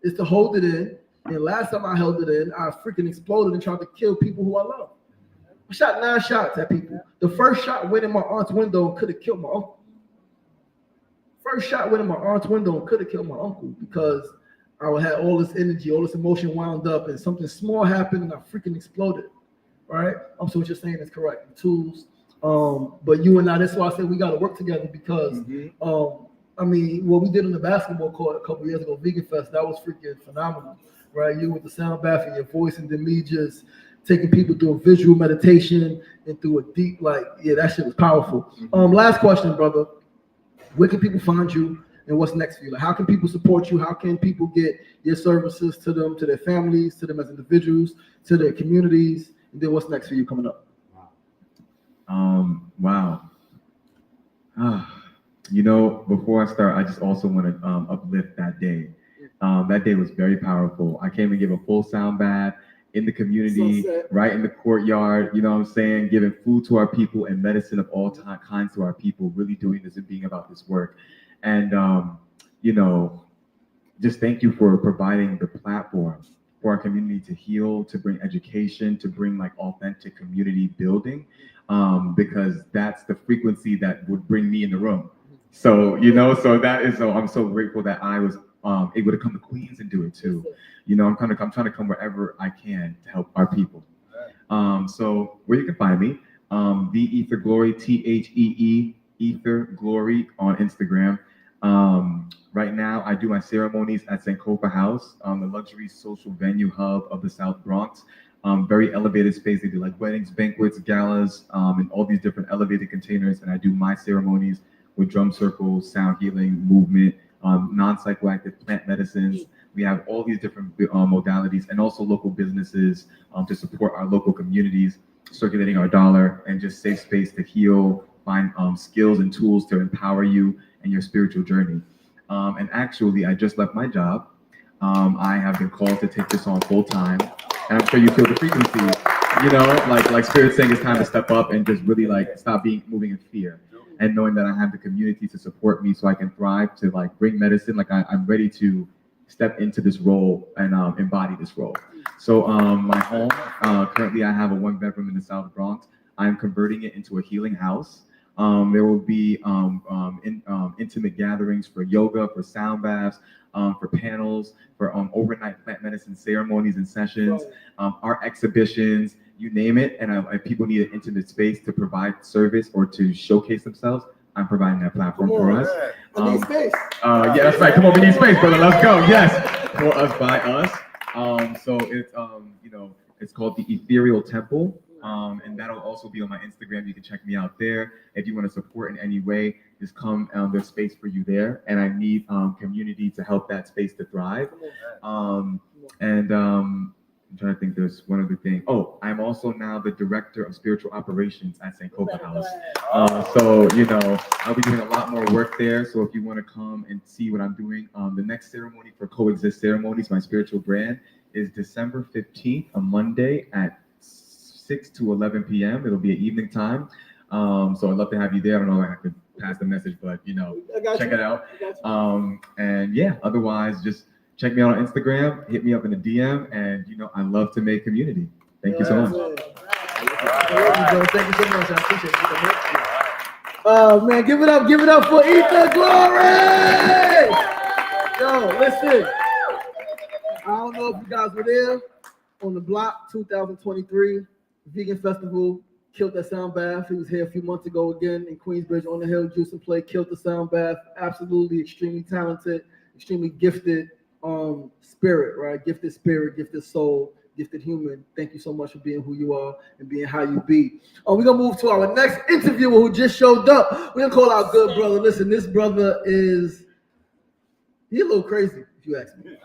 is to hold it in. And last time I held it in, I freaking exploded and tried to kill people who I love. I shot 9 shots at people. The first shot went in my aunt's window and could have killed my uncle. First shot went in my aunt's window and could have killed my uncle because I had all this energy, all this emotion wound up, and something small happened and I freaking exploded, right? So what you're saying is correct. The tools. But you and I, that's why I said we got to work together because, I mean, what we did on the basketball court a couple years ago, Vegan Fest, that was freaking phenomenal, right? You with the sound bath and your voice, and then me just taking people through a visual meditation and through a deep, that shit was powerful. Last question, brother. Where can people find you and what's next for you? Like, how can people support you? How can people get your services to them, to their families, to them as individuals, to their communities? And then what's next for you coming up? Wow. Before I start, I just also want to uplift that day. That day was very powerful. I came and gave a full sound bath in the community, right in the courtyard, you know what I'm saying, giving food to our people and medicine of all kinds to our people, really doing this and being about this work. And, just thank you for providing the platform for our community to heal, to bring education, to bring like authentic community building, because that's the frequency that would bring me in the room. So, I'm so grateful that I was able to come to Queens and do it too. I'm trying to come wherever I can to help our people. So where you can find me, The Ether Glory, THEE Ether Glory on Instagram. Right now, I do my ceremonies at Sankofa House, the luxury social venue hub of the South Bronx. Very elevated space. They do like weddings, banquets, galas, and all these different elevated containers. And I do my ceremonies with drum circles, sound healing, movement, non-psychoactive plant medicines. We have all these different modalities, and also local businesses to support our local communities, circulating our dollar, and just safe space to heal, find skills and tools to empower you in your spiritual journey. And actually, I just left my job. I have been called to take this on full time, and I'm sure you feel the frequency. Like Spirit saying it's time to step up and just really like stop moving in fear, and knowing that I have the community to support me so I can thrive, to like bring medicine. Like I'm ready to step into this role and embody this role. So my home, currently I have a 1-bedroom in the South Bronx. I'm converting it into a healing house. There will be intimate gatherings for yoga, for sound baths, for panels, for overnight plant medicine ceremonies and sessions, art exhibitions, you name it. And if people need an intimate space to provide service or to showcase themselves, I'm providing that platform for us. I need space. Yeah, that's right. Come on, we need space, brother. Let's go. Yes, for us, by us. So it's it's called the Ethereal Temple. And that'll also be on my Instagram. You can check me out there. If you want to support in any way, just come. There's space for you there. And I need community to help that space to thrive. I'm trying to think, there's one other thing. Oh, I'm also now the director of spiritual operations at St. Copa House. So, I'll be doing a lot more work there. So if you want to come and see what I'm doing, the next ceremony for Coexist Ceremonies, my spiritual brand, is December 15th, a Monday at 6 to 11 p.m. It'll be an evening time. So I'd love to have you there. I don't know if I have to pass the message, but check it out. And yeah, otherwise just check me out on Instagram, hit me up in a DM, and I love to make community. Thank you so much. Thank you so much. I appreciate it. Oh man, give it up for Ether Glory! Yo, listen. I don't know if you guys were there on the block 2023 Vegan Festival. Killed that sound bath. He was here a few months ago again in Queensbridge on the Hill. Juice and Play killed the sound bath. Absolutely extremely talented, extremely gifted spirit, right? Gifted spirit, gifted soul, gifted human. Thank you so much for being who you are and being how you be. We're gonna move to our next interviewer who just showed up. We're gonna call our good brother. Listen, this brother he's a little crazy, if you ask me.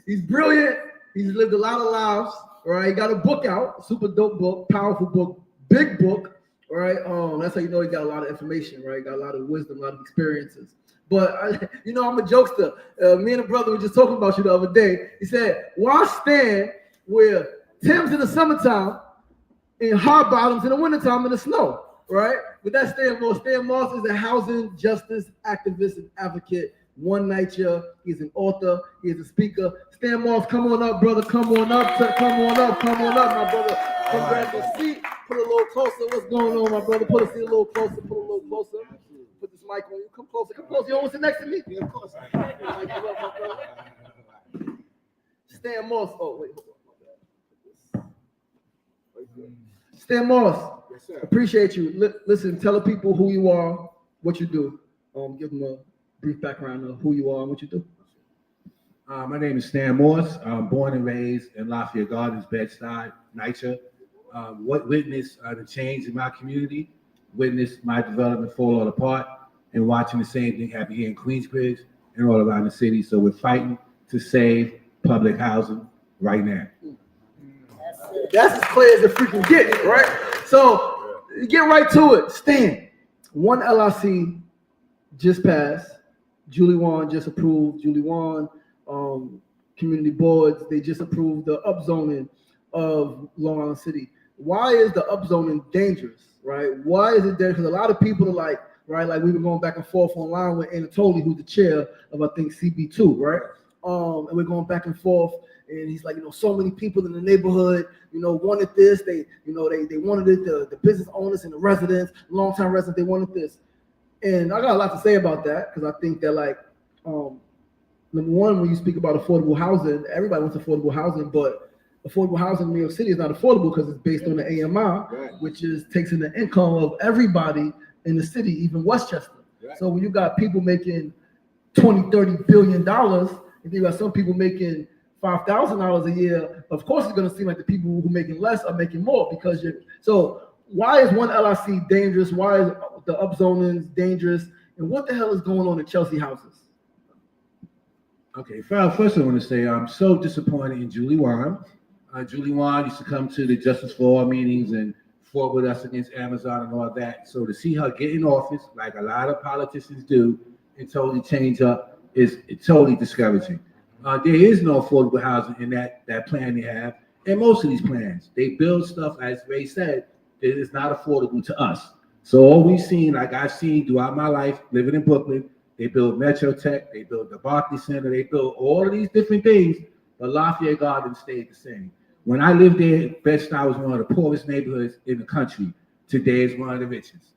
He's brilliant. He's lived a lot of lives. All right, he got a book out, super dope book, powerful book, big book. All right, that's how you know he got a lot of information, right? Got a lot of wisdom, a lot of experiences. But I'm a jokester. Me and a brother were just talking about you the other day. He said, "Why stand where Tim's in the summertime and hard bottoms in the wintertime in the snow?" Right? But that's Stan Moss. Stan Moss is a housing justice activist and advocate. One Nighter. He's an author. He's a speaker. Stan Moss, come on up, brother. Come on up, my brother. Come grab your seat. Put a little closer. What's going on, my brother? Put a seat a little closer. Put this mic on you. Come closer. You don't want to sit next to me? Yeah, of course. Stan Moss. Oh, wait. Stan Moss. Yes, sir. Appreciate you. Listen, tell the people who you are, what you do. Give them a brief background of who you are and what you do. My name is Stan Morse. I'm born and raised in Lafayette Gardens, Bed-Stuy, NYCHA. Witnessed the change in my community, witnessed my development fall apart, and watching the same thing happen here in Queensbridge and all around the city. So we're fighting to save public housing right now. That's as clear as it freaking gets, right? So get right to it. Stan, one LIC just passed. Julie Wan just approved. Julie Wan, community boards, they just approved the upzoning of Long Island City. Why is the upzoning dangerous, right? Why is it dangerous? Because a lot of people are like, right, like we were going back and forth online with Anatoly, who's the chair of, I think, CB2, right? And we're going back and forth, and he's like, so many people in the neighborhood, wanted this. They wanted it, the business owners and the residents, long-time residents, they wanted this. And I got a lot to say about that, because I think that, like, number one, when you speak about affordable housing, everybody wants affordable housing, but affordable housing in New York City is not affordable because it's based on the AMI, right, which takes in the income of everybody in the city, even Westchester. Right. So when you got people making $20-30 billion, and you got some people making $5,000 a year, of course it's going to seem like the people who are making less are making more, because so why is one LIC dangerous? the upzoning's dangerous, and what the hell is going on in Chelsea houses? Okay, first I want to say I'm so disappointed in Julie Wan. Julie Wan used to come to the Justice for All meetings and fought with us against Amazon and all that. So to see her get in office, like a lot of politicians do, and totally change up is totally discouraging. There is no affordable housing in that plan they have. And most of these plans, they build stuff, as Ray said, that is not affordable to us. So all we've seen, like I've seen throughout my life living in Brooklyn, they build Metro Tech, they build the Barclays Center, they build all of these different things, but Lafayette Gardens stayed the same. When I lived there, Bed-Stuy was one of the poorest neighborhoods in the country. Today it's one of the richest.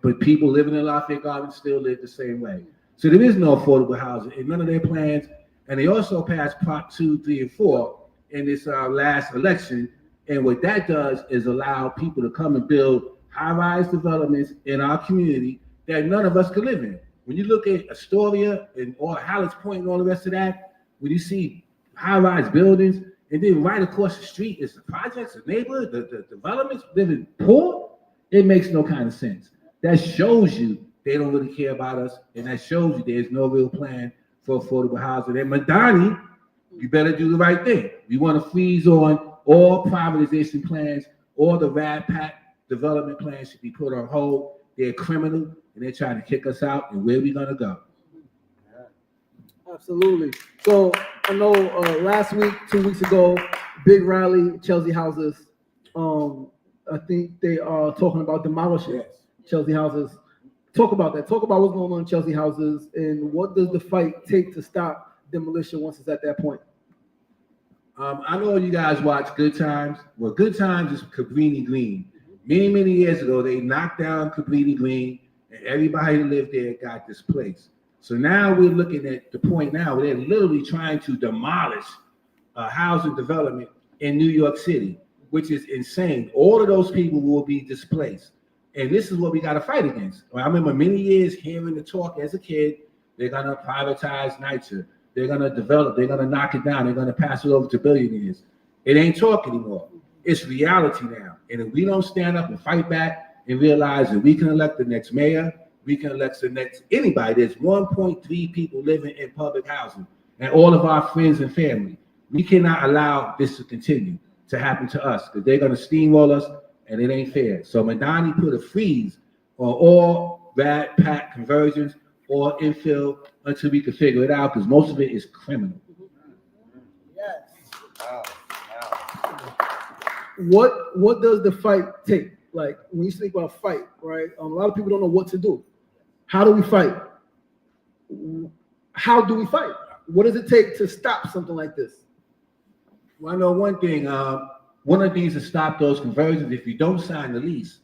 But people living in Lafayette Gardens still live the same way. So there is no affordable housing in none of their plans. And they also passed Prop 2, 3, and 4 in this last election. And what that does is allow people to come and build high-rise developments in our community that none of us could live in. When you look at Astoria and or Hallett's Point and all the rest of that, when you see high-rise buildings, and then right across the street is the projects, the neighborhood, the developments, living poor, it makes no kind of sense. That shows you they don't really care about us, and that shows you there's no real plan for affordable housing. And Madani, you better do the right thing. We want to freeze on all privatization plans, all the Rat Pack development plans should be put on hold. They're criminal, and they're trying to kick us out, and where are we going to go? Absolutely. So I know last week, 2 weeks ago, big rally, Chelsea houses. I think they are talking about demolishing Chelsea houses. Talk about that. Talk about what's going on in Chelsea houses and what does the fight take to stop demolition once it's at that point? I know you guys watch Good Times. Well, Good Times is Cabrini Green. Many years ago, they knocked down Cabrini Green, and everybody who lived there got displaced. So now we're looking at the point now where they're literally trying to demolish housing development in New York City, which is insane. All of those people will be displaced. And this is what we got to fight against. I remember many years hearing the talk as a kid, they're going to privatize NYCHA. They're going to develop, they're going to knock it down, they're going to pass it over to billionaires. It ain't talk anymore. It's reality now. And if we don't stand up and fight back and realize that we can elect the next mayor, we can elect the next anybody. There's 1.3 people living in public housing and all of our friends and family. We cannot allow this to continue to happen to us because they're going to steamroll us and it ain't fair. So Madani put a freeze on all Rat Pack conversions or infill until we can figure it out because most of it is criminal. Yes. What does the fight take? Like when you speak about fight, right? A lot of people don't know what to do. How do we fight? How do we fight? What does it take to stop something like this? Well, I know one thing. One of the things to stop those conversions, if you don't sign the lease,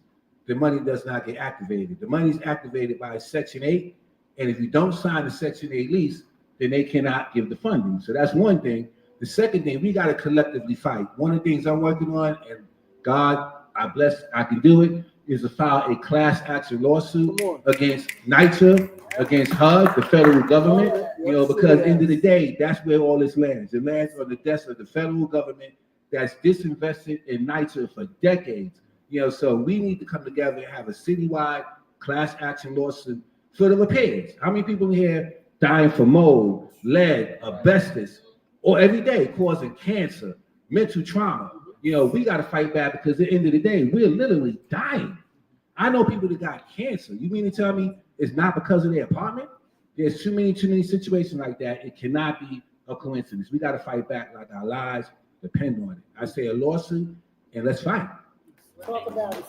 the money does not get activated. The money is activated by Section 8, and if you don't sign the Section 8 lease, then they cannot give the funding. So that's one thing. The second thing, we got to collectively fight. One of the things I'm working on, and God, I bless, I can do it, is to file a class action lawsuit against NYCHA, against HUD, the federal government, because end of the day, that's where all this lands. It lands on the desk of the federal government that's disinvested in NYCHA for decades. So we need to come together and have a citywide class action lawsuit for the repairs. How many people here dying from mold, lead, asbestos, or every day causing cancer, mental trauma? We got to fight back because at the end of the day, we're literally dying. I know people that got cancer. You mean to tell me it's not because of their apartment? There's too many situations like that. It cannot be a coincidence. We got to fight back like our lives depend on it. I say a lawsuit and let's fight. Talk about it.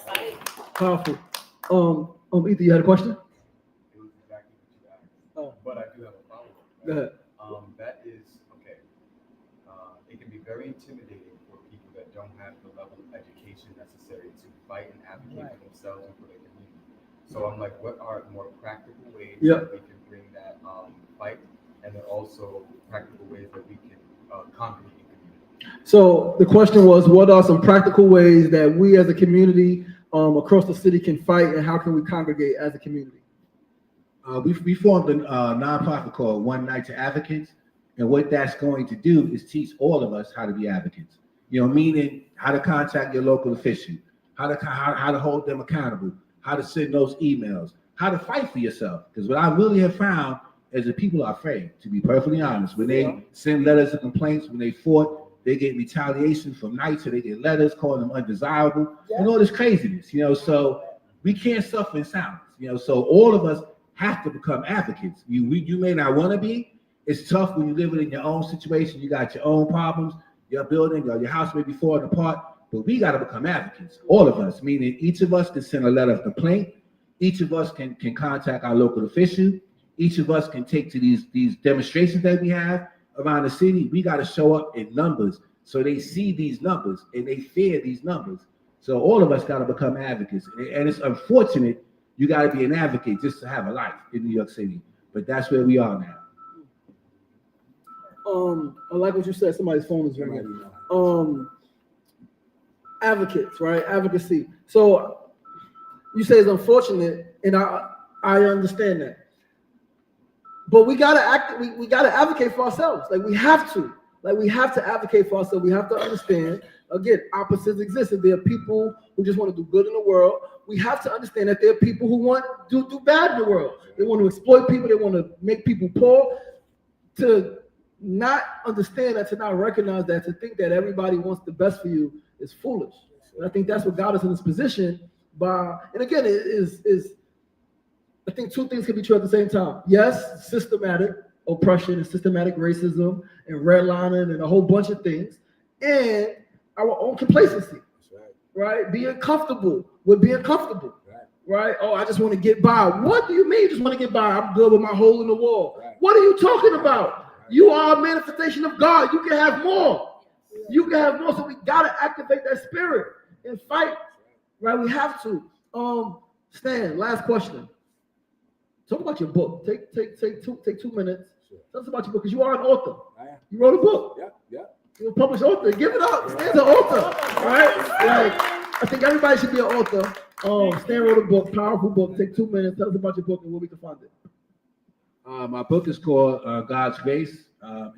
Powerful. Ethan, you had a question? It was exactly what you asked. But I do have a follow-up. Go ahead. That is, okay. It can be very intimidating for people that don't have the level of education necessary to fight and advocate for themselves and for their community. So I'm like, what are more practical ways that we can bring that fight, and then also practical ways that we can congregate in community? So the question was, what are some practical ways that we as a community across the city can fight, and how can we congregate as a community? We formed a nonprofit called One Night to Advocates, and what that's going to do is teach all of us how to be advocates. Meaning how to contact your local official, how to hold them accountable, how to send those emails, how to fight for yourself. Because what I really have found is that people are afraid, to be perfectly honest. When they send letters of complaints, when they fought, they get retaliation from NYCHA, they get letters calling them undesirable, and all this craziness, so we can't suffer in silence, so all of us have to become advocates. You may not want to be. It's tough when you live in your own situation, you got your own problems, your building or your house may be falling apart, but we got to become advocates, all of us, meaning each of us can send a letter of complaint, each of us can contact our local official, each of us can take to these demonstrations that we have around the city. We got to show up in numbers so they see these numbers and they fear these numbers. So all of us got to become advocates. And it's unfortunate you got to be an advocate just to have a life in New York City. But that's where we are now. I like what you said. Somebody's phone is ringing. Advocates, right? Advocacy. So you say it's unfortunate, and I understand that. But we gotta we gotta advocate for ourselves. We have to advocate for ourselves. We have to understand, again, opposites exist. If there are people who just want to do good in the world, we have to understand that there are people who want to do bad in the world. They want to exploit people, they want to make people poor. To not understand that, to not recognize that, to think that everybody wants the best for you is foolish. And I think that's what got us in this position and again, it is I think two things can be true at the same time. Yes, systematic oppression and systematic racism and redlining and a whole bunch of things, and our own complacency, right? Being comfortable with being comfortable, right? Oh, I just want to get by. What do you mean you just want to get by? I'm good with my hole in the wall. What are you talking about? You are a manifestation of God. You can have more. You can have more. So we gotta activate that spirit and fight, right? We have to. Stan, last question. Talk about your book. Take 2 minutes. Tell us about your book, because you are an author. You wrote a book. Yeah. You're a published author. Give it up. Stan's an author, right? I think everybody should be an author. Stan wrote a book, powerful book. Take 2 minutes. Tell us about your book and where we can find it. My book is called God's Grace.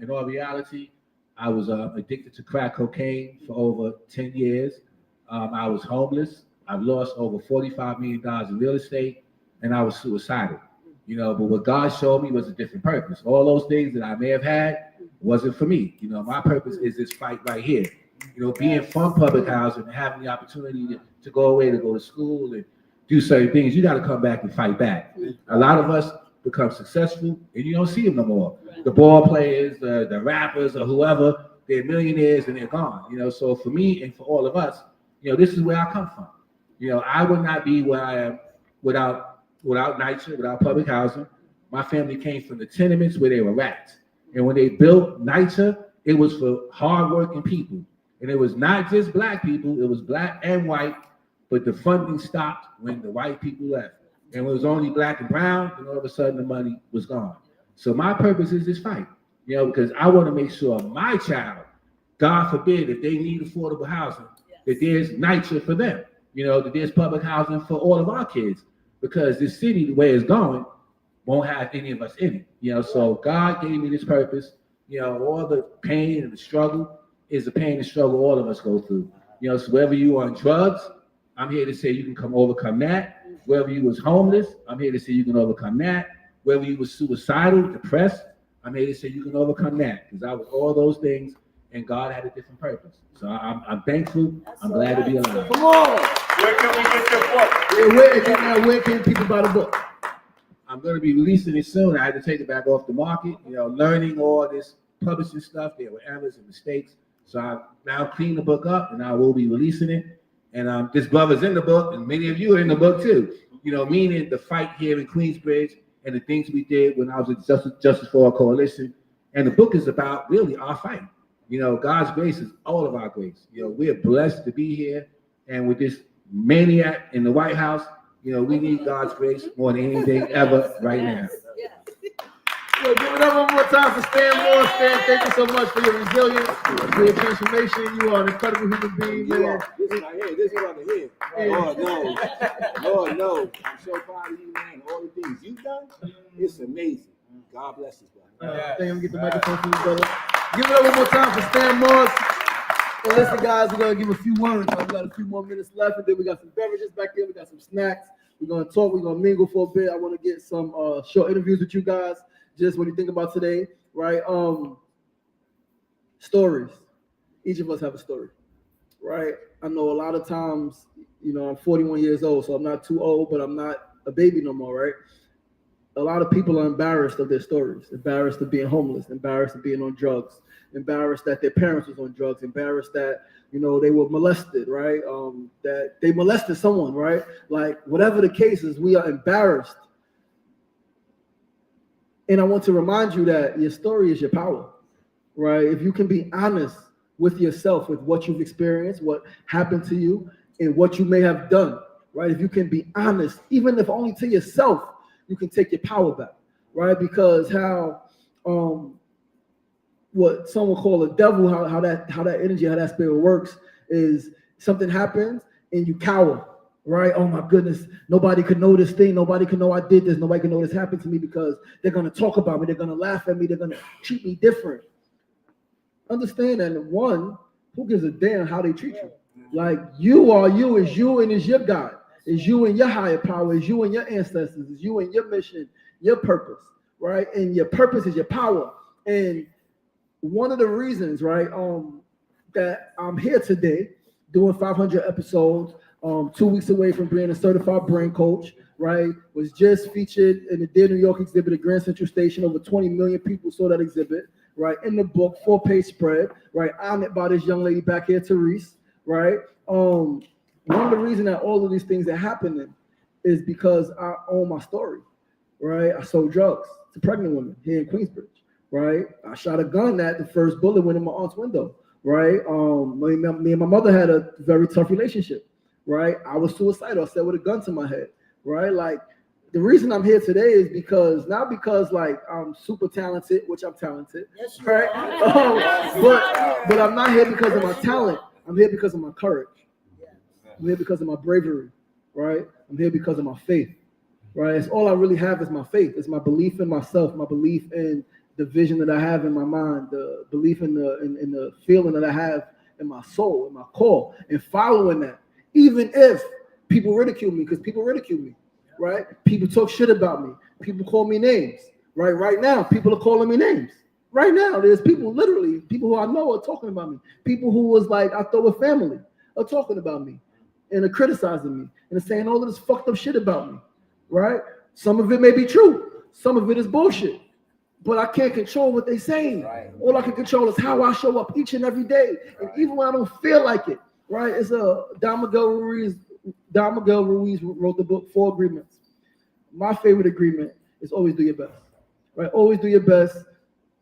In all reality, I was addicted to crack cocaine for over 10 years. I was homeless. I've lost over $45 million in real estate, and I was suicidal. But what God showed me was a different purpose. All those things that I may have had wasn't for me. My purpose is this fight right here. Being from public housing and having the opportunity to go away, to go to school and do certain things, you got to come back and fight back. A lot of us become successful and you don't see them no more. The ball players, the rappers, or whoever, they're millionaires and they're gone. So for me and for all of us, this is where I come from. I would not be where I am without NYCHA, without public housing. My family came from the tenements where they were rats. And when they built NYCHA, it was for hardworking people. And it was not just black people, it was black and white, but the funding stopped when the white people left. And when it was only black and brown, then all of a sudden the money was gone. So my purpose is this fight, because I want to make sure my child, God forbid, if they need affordable housing, that there's NYCHA for them, that there's public housing for all of our kids, because this city, the way it's going, won't have any of us in it, So God gave me this purpose, all the pain and the struggle is the pain and struggle all of us go through, so whether you are on drugs, I'm here to say you can overcome that. Whether you was homeless, I'm here to say you can overcome that. Whether you was suicidal, depressed, I'm here to say you can overcome that, because I was all those things, and God had a different purpose. So I'm thankful. I'm glad to be alive. Come on. Where can we get your book? Where can people buy the book? I'm going to be releasing it soon. I had to take it back off the market. Learning all this publishing stuff, there were errors and mistakes. So I now cleaned the book up, and I will be releasing it. And this brother's in the book, and many of you are in the book too. Meaning the fight here in Queensbridge and the things we did when I was at Justice for All Coalition. And the book is about really our fight. God's grace is all of our grace. We're blessed to be here. And with this maniac in the White House, we need God's grace more than anything ever right now. Give it up one more time for Stan Moore. Stan, thank you so much for your resilience, for your transformation. You are an incredible human being, man. This brother here. Lord knows. I'm so proud of you, man. All the things you've done, it's amazing. God bless you, brother. Thank him. Get the microphone for you, brother. Give it up one more time for Stan Moore. And listen, guys, we're going to give a few words. We've got a few more minutes left, and then we got some beverages back there. We got some snacks. We're gonna talk. We're gonna mingle for a bit. I want to get some short interviews with you guys. Just what you think about today, right? Stories. Each of us have a story, right? I know a lot of times, I'm 41 years old, so I'm not too old, but I'm not a baby no more, right? A lot of people are embarrassed of their stories, embarrassed of being homeless, embarrassed of being on drugs, embarrassed that their parents was on drugs, embarrassed that they were molested, right? That they molested someone, right? Like whatever the case is, we are embarrassed. And I want to remind you that your story is your power, right? If you can be honest with yourself, with what you've experienced, what happened to you, and what you may have done, right? If you can be honest, even if only to yourself, you can take your power back, right? Because how what some will call a devil, how that energy, how that spirit works is something happens and you cower, right? Oh my goodness, nobody could know this thing, nobody can know I did this, nobody can know this happened to me because they're gonna talk about me, they're gonna laugh at me, they're gonna treat me different. Understand that one, who gives a damn how they treat you? Like you are you, is you and is your God, is you and your higher power, is you and your ancestors, is you and your mission, your purpose, right? And your purpose is your power. And one of the reasons, right, that I'm here today doing 500 episodes, 2 weeks away from being a certified brain coach, right, was just featured in the Dear New York exhibit at Grand Central Station. Over 20 million people saw that exhibit, right, in the book, 4-page spread, right, honored by this young lady back here, Therese, right. One of the reasons that all of these things are happening is because I own my story, right. I sold drugs to pregnant women here in Queensbridge. Right, I shot a gun at the first bullet went in my aunt's window. Right, me and my mother had a very tough relationship. Right, I was suicidal. I sat with a gun to my head. Right, like the reason I'm here today is because not because like I'm super talented, which I'm talented. Yes, right, but I'm not here because of my talent. I'm here because of my courage. I'm here because of my bravery. Right, I'm here because of my faith. Right, it's all I really have is my faith. It's my belief in myself, my belief in the vision that I have in my mind, the belief in the feeling that I have in my soul, in my core, and following that, even if people ridicule me, because people ridicule me, right? People talk shit about me. People call me names, right? Right now, people are calling me names. Right now, there's people, literally, people who I know are talking about me. People who was like, I thought were family, are talking about me and are criticizing me and are saying all of this fucked up shit about me, right? Some of it may be true. Some of it is bullshit. But I can't control what they're saying. Right. All I can control is how I show up each and every day. And even when I don't feel like it, right? It's Don Miguel Ruiz wrote the book, 4 Agreements. My favorite agreement is always do your best, right? Always do your best.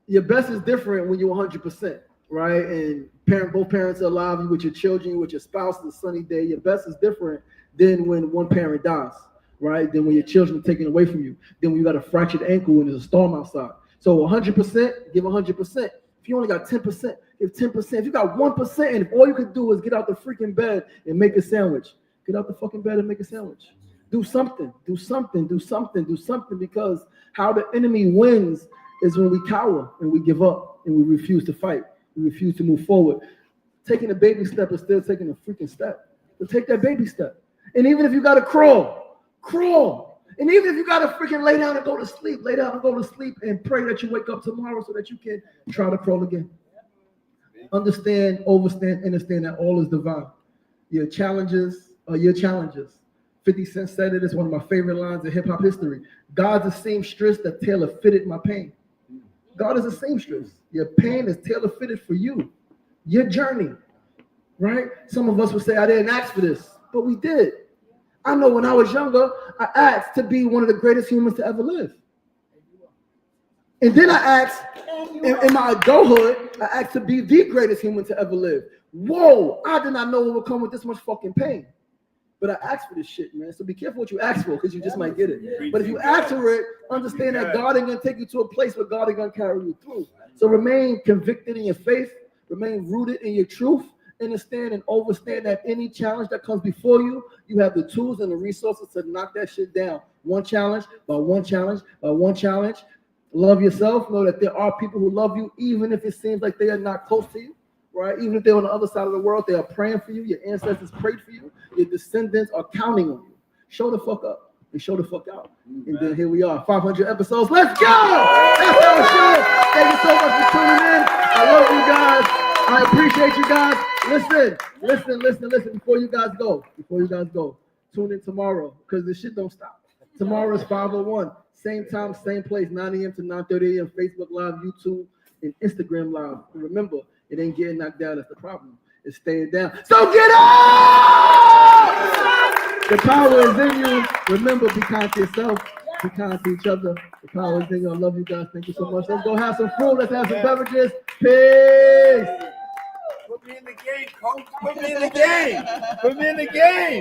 Your best is different when you're 100%, right? And both parents are alive, you with your children, you with your spouse, it's a sunny day. Your best is different than when one parent dies, right? Then when your children are taken away from you. Then when you got a fractured ankle and there's a storm outside. So 100%, give 100%. If you only got 10%, give 10%. If you got 1%, and if all you could do is get out the freaking bed and make a sandwich, get out the fucking bed and make a sandwich. Do something, because how the enemy wins is when we cower and we give up and we refuse to fight. We refuse to move forward. Taking a baby step is still taking a freaking step. So take that baby step. And even if you got to crawl. And even if you got to freaking lay down and go to sleep, and pray that you wake up tomorrow so that you can try to crawl again. Understand, understand that all is divine. Your challenges are your challenges. 50 Cent said it. It's one of my favorite lines in hip-hop history. God's the seamstress that tailor-fitted my pain. God is a seamstress. Your pain is tailor-fitted for you. Your journey, right? Some of us would say, I didn't ask for this, but we did. I know when I was younger, I asked to be one of the greatest humans to ever live. And then I asked, in my adulthood, I asked to be the greatest human to ever live. Whoa, I did not know it would come with this much fucking pain. But I asked for this shit, man. So be careful what you ask for, because you just might get it. But if you ask for it, understand that God ain't going to take you to a place where God ain't going to carry you through. So remain convicted in your faith, remain rooted in your truth, understand and overstand that any challenge that comes before you, you have the tools and the resources to knock that shit down. One challenge by one challenge by one challenge. Love yourself. Know that there are people who love you, even if it seems like they are not close to you, right? Even if they're on the other side of the world, they are praying for you. Your ancestors prayed for you. Your descendants are counting on you. Show the fuck up. and show the fuck out. And then here we are, 500 episodes. Let's go! That's our show. Thank you so much for tuning in. I love you guys. I appreciate you guys. Listen. Before you guys go, tune in tomorrow because this shit don't stop. Tomorrow is 501. Same time, same place, 9 a.m. to 9:30 a.m. Facebook Live, YouTube, and Instagram Live. And remember, it ain't getting knocked down. That's the problem. It's staying down. So get up! The power is in you. Remember, be kind to yourself. Be kind to each other. The power is in you. I love you guys. Thank you so much. Let's go have some food. Let's have some beverages. Peace. Put me in the game, coach. Put me in the game.